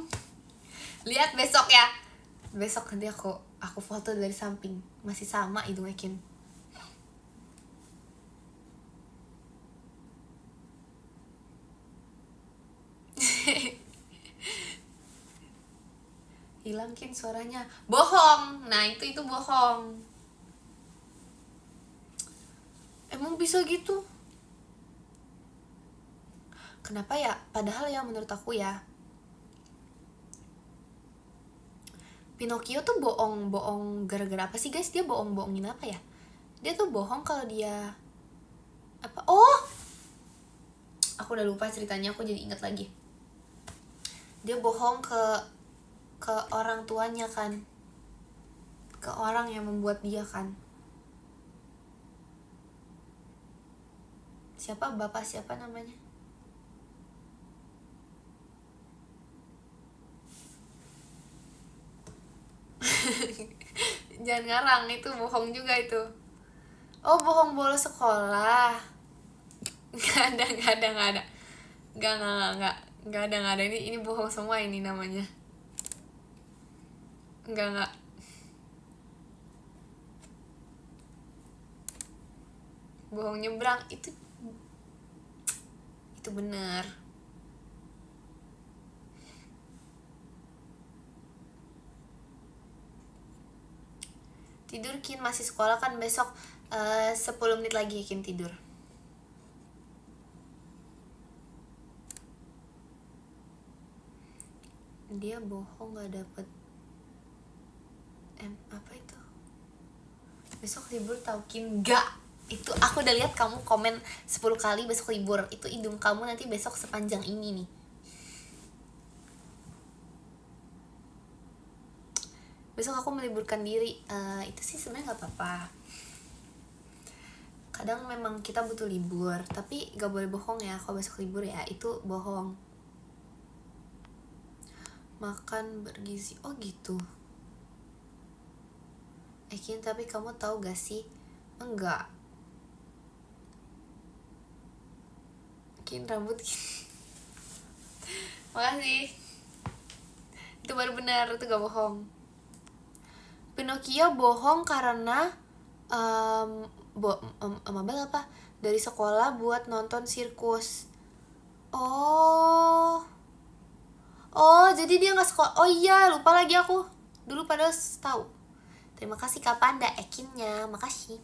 Lihat besok ya. Besok nanti aku foto dari samping. Masih sama hidungnya Kin. Hilang Kin suaranya. Bohong. Nah itu bohong. Emang bisa gitu? Kenapa ya? Padahal ya menurut aku ya, Pinocchio tuh bohong gara-gara apa sih guys? Dia bohongin apa ya? Dia tuh bohong kalau dia apa? Oh, aku udah lupa ceritanya. Aku jadi ingat lagi. Dia bohong ke orang tuanya kan, ke orang yang membuat dia kan. Bapak siapa namanya? Jangan ngarang, itu bohong juga itu. Oh, bohong bolos sekolah. Gak ada. Gak ada. Ini bohong semua ini namanya. Enggak. Bohong nyebrang itu bener. Tidur Kin, masih sekolah kan besok. 10 menit lagi Kin tidur. Dia bohong gak dapet apa itu? Besok libur tau Kin? Gak. Itu aku udah lihat kamu komen 10 kali besok libur. Itu hidung kamu nanti besok sepanjang ini nih. Besok aku meliburkan diri. Itu sih sebenarnya nggak apa-apa. kadang memang kita butuh libur, tapi gak boleh bohong ya kalau besok libur ya, itu bohong. Makan bergizi, oh gitu. Ekin, tapi kamu tahu gak sih? Enggak. Ekin rambut gini. Makasih. Itu baru benar, itu gak bohong. Pinocchio bohong karena Mabel apa? Dari sekolah buat nonton sirkus. Oh, jadi dia nggak sekolah. Oh iya, lupa lagi aku. Dulu padahal tahu. Terima kasih Kak Panda, Ekinnya, makasih.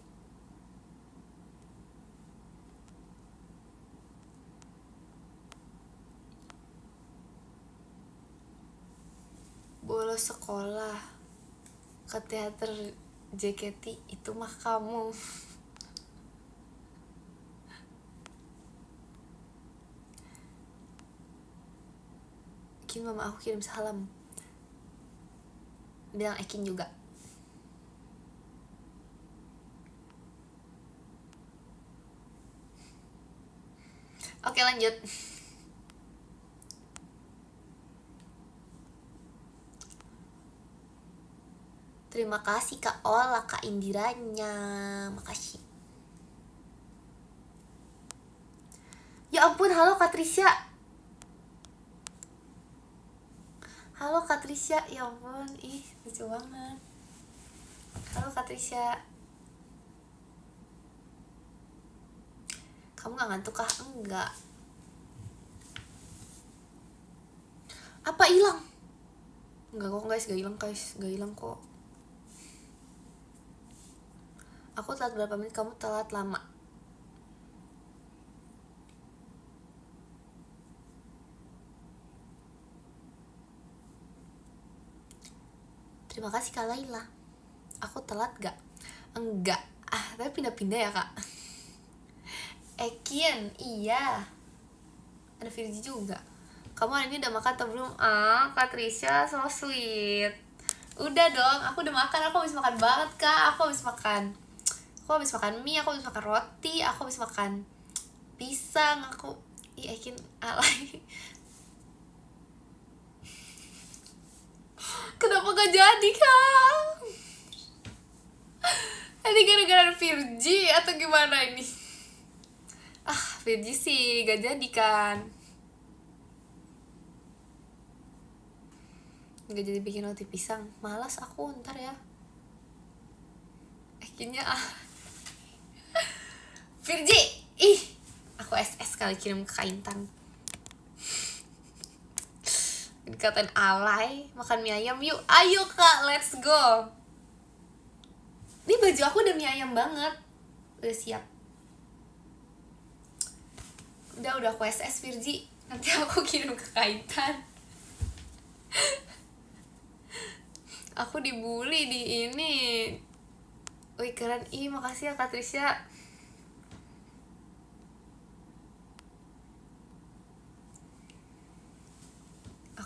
Bolos sekolah ke teater JKT itu mah kamu. Ekin, mama aku kirim salam. Bilang Ekin juga. Oke, lanjut. Terima kasih Kak Ola, Kak Indiranya, makasih. Ya ampun, halo Kak Trisha. Halo Kak Trisha, ya ampun, ih lucu banget. Halo Kak Trisha. Kamu gak ngantuk kah? Enggak. Apa hilang? Enggak kok guys, gak hilang kok. Aku telat berapa menit, kamu telat lama. Terima kasih Kak Laila. Aku telat gak? Enggak. Tapi pindah-pindah ya Kak. Ekin, iya. Ada Virgi juga. Kamu hari ini udah makan atau belum? Kak Trisha, so sweet. Udah dong, aku udah makan. Aku habis makan banget Kak. Aku habis makan mie, aku habis makan roti, aku habis makan pisang. Aku Ekin alay. Kenapa gak jadi Kak? Ini gara-gara Virgi atau gimana ini? Virgi sih gak jadi kan. Gak jadi bikin roti pisang. Malas aku, ntar ya. Akhirnya Virgi, aku SS kali kirim ke Kak Intan. Dikatain alay, makan mie ayam yuk. Ayo Kak, let's go. Ini baju aku udah mie ayam banget. Udah siap. Udah aku SS Virgi. Nanti aku kirim ke Kak Intan. Aku dibully di ini. Wih keren, makasih ya Kak Trisha.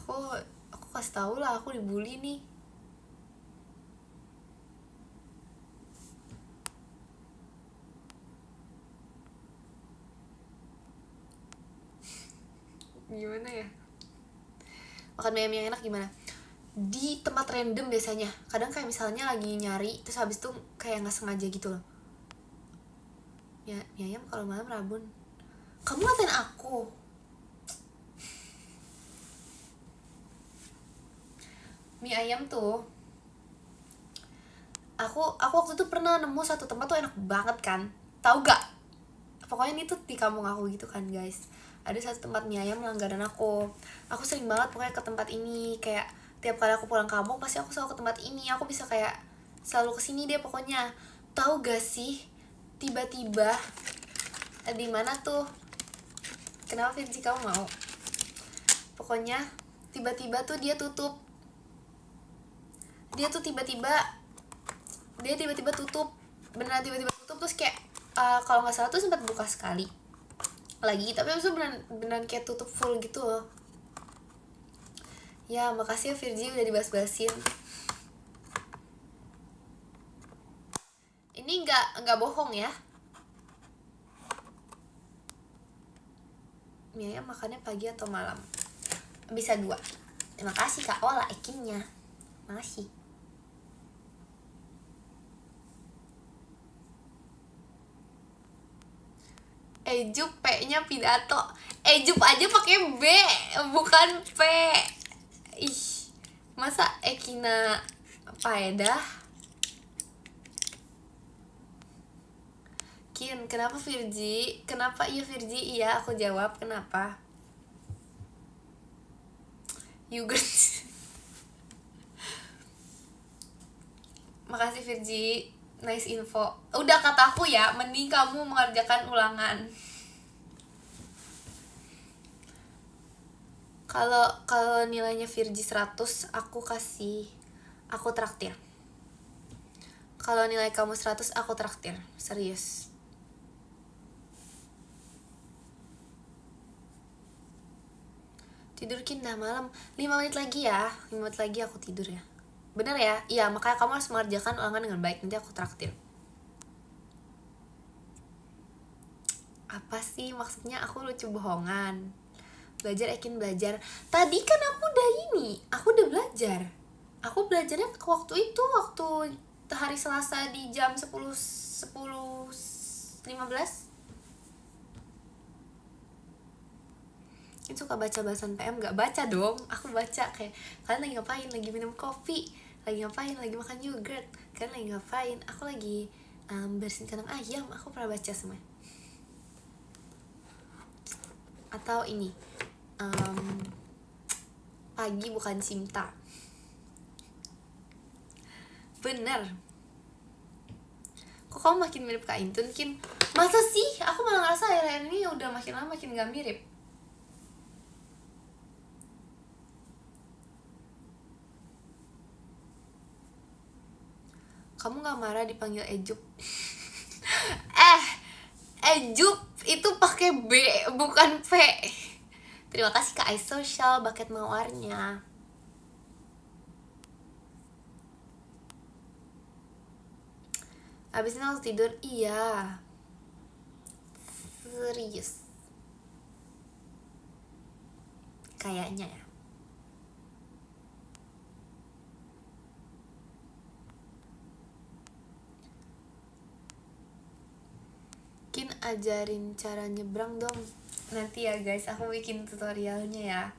Aku kasih tau lah, aku dibully nih. Gimana ya? Makan mie ayam yang enak gimana? Di tempat random biasanya. Kadang kayak misalnya lagi nyari, terus habis itu kayak nggak sengaja gitu loh. Ya, mie ayam kalau malam Rabun. Kamu ngatain aku. Mie ayam tuh, aku waktu itu pernah nemu satu tempat tuh enak banget kan. Tahu gak? Pokoknya ini tuh di kampung aku gitu kan guys. Ada satu tempat mie ayam langganan aku. Aku sering banget pokoknya ke tempat ini. Kayak tiap kali aku pulang kampung pasti aku selalu ke tempat ini. Aku bisa kayak selalu kesini deh pokoknya. Tahu gak sih? Tiba-tiba di mana tuh? Kenapa Vinci kamu mau? Pokoknya tiba-tiba tuh dia tutup. Dia tiba-tiba tutup. Beneran tiba-tiba tutup. Terus kayak kalau nggak salah tuh sempat buka sekali lagi, tapi abis itu beneran kayak tutup full gitu loh. Ya makasih ya Virgi udah dibahas-bahasin. Ini nggak bohong ya. Mie ayam makannya pagi atau malam? Bisa dua. Terima kasih Kak Ola ekinnya. Makasih. Ejup P-nya pidato. Ejup aja pakai B, bukan P. Ih, masa Ekina faedah? Kin, kenapa Virgi? Kenapa iya Virgi? Iya, aku jawab kenapa. Yogurt. Makasih Virgi, nice info. Udah kataku ya, mending kamu mengerjakan ulangan. Kalau nilainya Virgi 100, aku traktir. Kalau nilai kamu 100, aku traktir. Serius. Tidur Kin, dah malam. 5 menit lagi ya. 5 menit lagi aku tidur ya. Bener ya? Iya, makanya kamu harus mengerjakan ulangan dengan baik. Nanti aku traktir. Apa sih maksudnya? Aku lucu bohongan. Belajar Ekin belajar. Tadi kan aku udah belajar. Aku belajarnya waktu hari Selasa di jam 10:15. Ini suka baca bahasan PM, gak baca dong. Aku baca kayak kalian lagi ngapain, lagi minum kopi, lagi ngapain, lagi makan yogurt, kalian lagi ngapain, aku lagi bersihin kandang ayam. Aku pernah baca semua. Atau ini pagi bukan cinta. Bener. Kok kamu makin mirip Kak Intun, Kin? Masa sih? Aku malah ngerasa akhir-akhir ini udah makin lama makin gak mirip. Kamu gak marah dipanggil Ejup? Ejup itu pakai B bukan P. Terima kasih Kak iSocial bucket mawarnya. Abis ini langsung tidur? Iya. Serius. Kayaknya ya. Kin, ajarin cara nyebrang dong. Nanti ya guys, aku bikin tutorialnya ya.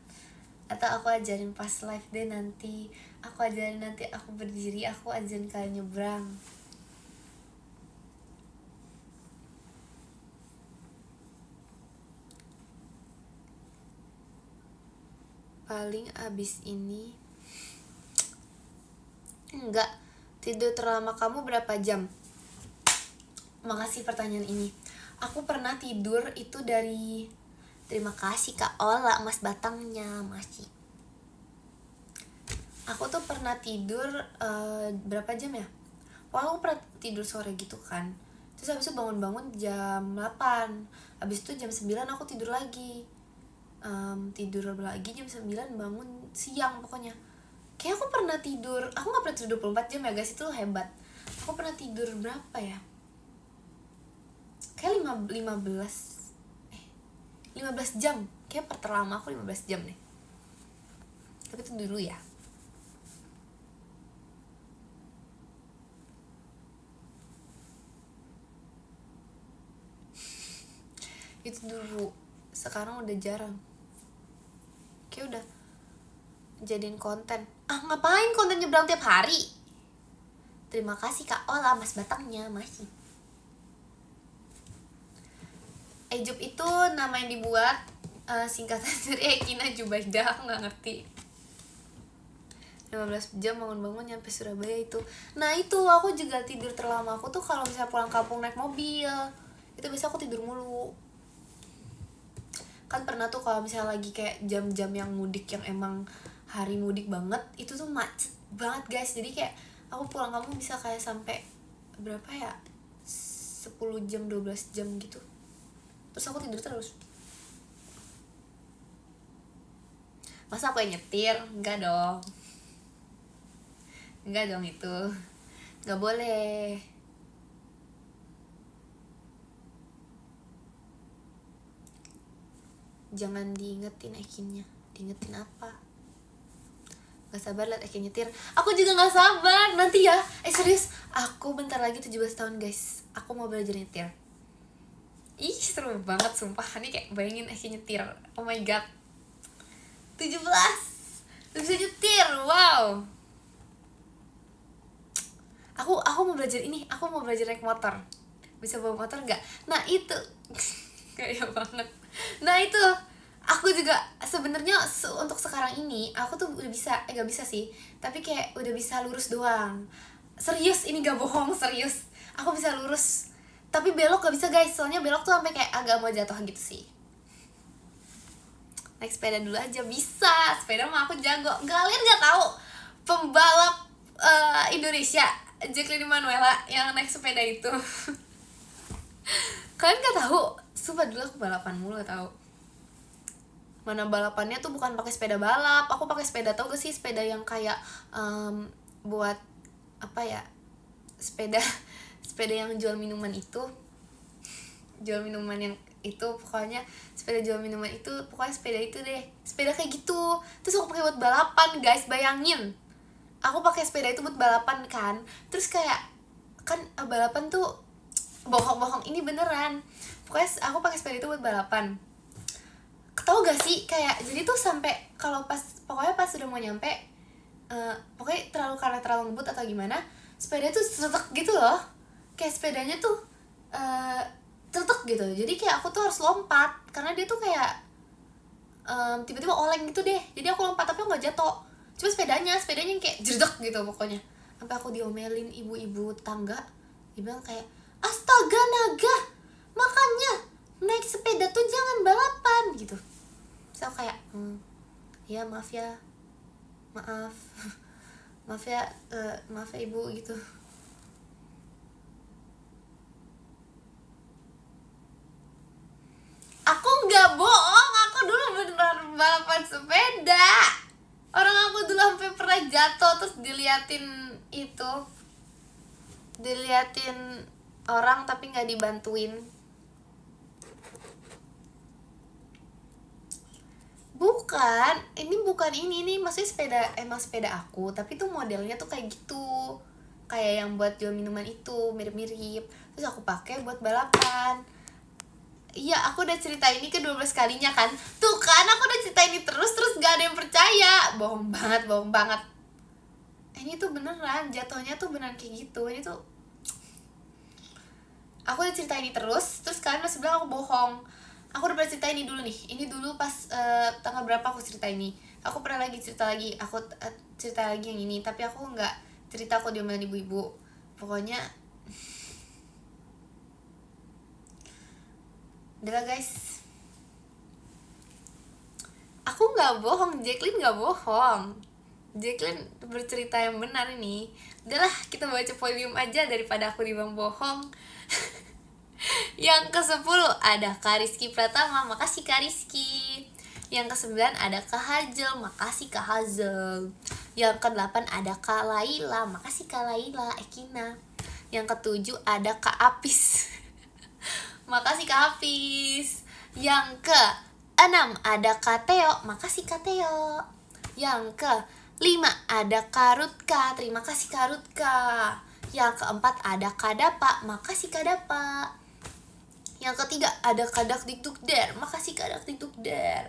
Atau aku ajarin pas live deh nanti. Aku ajarin nanti aku berdiri, aku ajarin kalian nyebrang. Paling abis ini enggak. Tidur terlama kamu berapa jam? Makasih pertanyaan ini. Aku pernah tidur itu dari... Terima kasih Kak Ola, Mas Batangnya. Masih. Aku tuh pernah tidur berapa jam ya? Wah, aku pernah tidur sore gitu kan. Terus habis itu bangun-bangun jam 8. Habis itu jam 9 aku tidur lagi. Tidur lagi jam 9, bangun siang pokoknya. Kayak aku pernah tidur, aku gak pernah tidur 24 jam ya guys, itu hebat. Aku pernah tidur berapa ya? Kayak 15 jam. Kayak terlama aku 15 jam deh. Tapi itu dulu ya. Itu dulu. Sekarang udah jarang. Kayak udah jadiin konten. Ngapain konten nyebrang tiap hari? Terima kasih Kak Ola, Mas Batangnya. Masih. Ejup itu nama yang dibuat singkatan dari Ekina Jubaidah. Aku gak ngerti. 15 jam bangun-bangun nyampe Surabaya itu. Nah itu aku juga tidur terlama aku tuh kalau misalnya pulang kampung naik mobil. Itu biasa aku tidur mulu. Kan pernah tuh kalau misalnya lagi kayak jam-jam yang mudik, yang emang hari mudik banget, itu tuh macet banget guys. Jadi kayak aku pulang kampung bisa kayak sampai berapa ya, 10 jam 12 jam gitu. Terus aku tidur terus. Masa aku yang nyetir? Enggak dong. Enggak dong, itu enggak boleh. Jangan diingetin Ekinnya. Diingetin apa? Gak sabar liat Ekin nyetir. Aku juga gak sabar. Nanti ya. Serius, aku bentar lagi 17 tahun guys. Aku mau belajar nyetir. Ih seru banget sumpah. Ini kayak bayangin Ekin nyetir. Oh my god, 17 udah bisa nyetir. Wow. Aku mau belajar ini. Aku mau belajar naik motor. Bisa bawa motor gak? Nah itu kayak banget. Nah itu aku juga sebenarnya untuk sekarang ini aku tuh udah bisa, gak bisa sih, tapi kayak udah bisa lurus doang. Serius, ini gak bohong, serius. Aku bisa lurus, tapi belok gak bisa guys. Soalnya belok tuh sampai kayak agak mau jatuh gitu sih. Naik sepeda dulu aja bisa. Sepeda mah aku jago. Kalian gak tahu pembalap Indonesia Jacqueline Manuela yang naik sepeda itu? Kalian gak tahu? Sumpah dulu aku balapan mulu tau. Mana balapannya tuh bukan pakai sepeda balap. Aku pakai sepeda, tau gak sih sepeda yang kayak buat apa ya? Sepeda yang jual minuman itu. Jual minuman yang itu, pokoknya sepeda jual minuman itu, pokoknya sepeda itu deh. Sepeda kayak gitu. Terus aku pakai buat balapan, guys. Bayangin. Aku pakai sepeda itu buat balapan kan. Terus kayak kan balapan tuh bohong-bohong, ini beneran. Pokoknya aku pakai sepeda itu buat balapan. Tahu gak sih kayak jadi tuh sampai kalau pokoknya pas udah mau nyampe pokoknya karena terlalu ngebut atau gimana, sepeda tuh setek gitu loh. Kayak sepedanya tuh setek gitu. Jadi kayak aku tuh harus lompat karena dia tuh kayak tiba-tiba oleng gitu deh. Jadi aku lompat tapi aku gak jatuh. Cuma sepedanya yang kayak jedek gitu pokoknya. Sampai aku diomelin ibu-ibu tangga. Dia bilang kayak, astaga naga, makanya naik sepeda tuh jangan balapan gitu. Terus aku kayak ya maaf ya, maaf ya ibu gitu. Aku nggak bohong, aku dulu beneran balapan sepeda. Orang aku dulu sampai pernah jatuh terus diliatin orang tapi nggak dibantuin. Bukan ini maksudnya emang sepeda aku, tapi tuh modelnya tuh kayak gitu, kayak yang buat jual minuman itu, mirip-mirip. Terus aku pakai buat balapan. Iya, aku udah cerita ini ke 12 kalinya kan. Tuh kan, aku udah cerita ini terus gak ada yang percaya. Bohong banget. Ini tuh beneran, jatuhnya tuh beneran kayak gitu. Ini tuh aku udah cerita ini terus kalian masih bilang aku bohong. Aku udah pernah cerita ini dulu nih. Ini dulu pas tanggal berapa aku cerita ini. Aku pernah cerita lagi. Aku cerita lagi yang ini, tapi aku gak cerita aku diomelin ibu-ibu. Pokoknya udah lah guys, aku nggak bohong, Jacqueline nggak bohong, Jacqueline bercerita yang benar ini. Udahlah, kita baca podium aja daripada aku dibilang bohong. Yang ke-10 ada Kak Rizky Pratama, makasih Kak Rizky. Yang ke-9 ada Kak Hazel, makasih Kak Hazel. Yang ke-8 ada Kak Laila, makasih Kak Laila Ekina. Yang ke-7 ada Kak Apis. Makasih Kak Hafiz. Yang ke-6 ada Kak Teo, makasih Kak Teo. Yang ke-5 ada Kak Rutka, terima kasih Kak Rutka. Yang ke-4 ada Kak Dapa, makasih Kak Dapa. Yang ke-3 ada Kak Dakdikdukder, makasih Kak Dakdikdukder.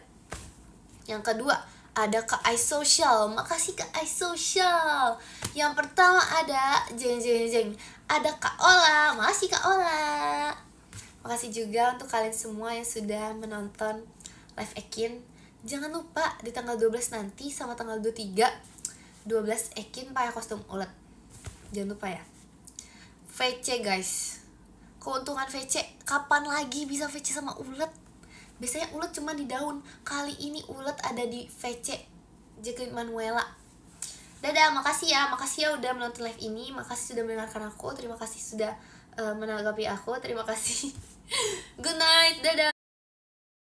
Yang kedua ada Kak iSocial, makasih Kak iSocial. Yang pertama ada jeng, ada Kak Ola, makasih Kak Ola. Makasih juga untuk kalian semua yang sudah menonton live Ekin. Jangan lupa di tanggal 12 nanti sama tanggal 23 12 Ekin pakai kostum ulet. Jangan lupa ya. VC guys, keuntungan VC. Kapan lagi bisa VC sama ulet? Biasanya ulet cuma di daun. Kali ini ulet ada di VC Jacqueline Manuela. Dadah, makasih ya udah menonton live ini. Makasih sudah mendengarkan aku. Terima kasih sudah menanggapi aku. Terima kasih. Good night, dadah.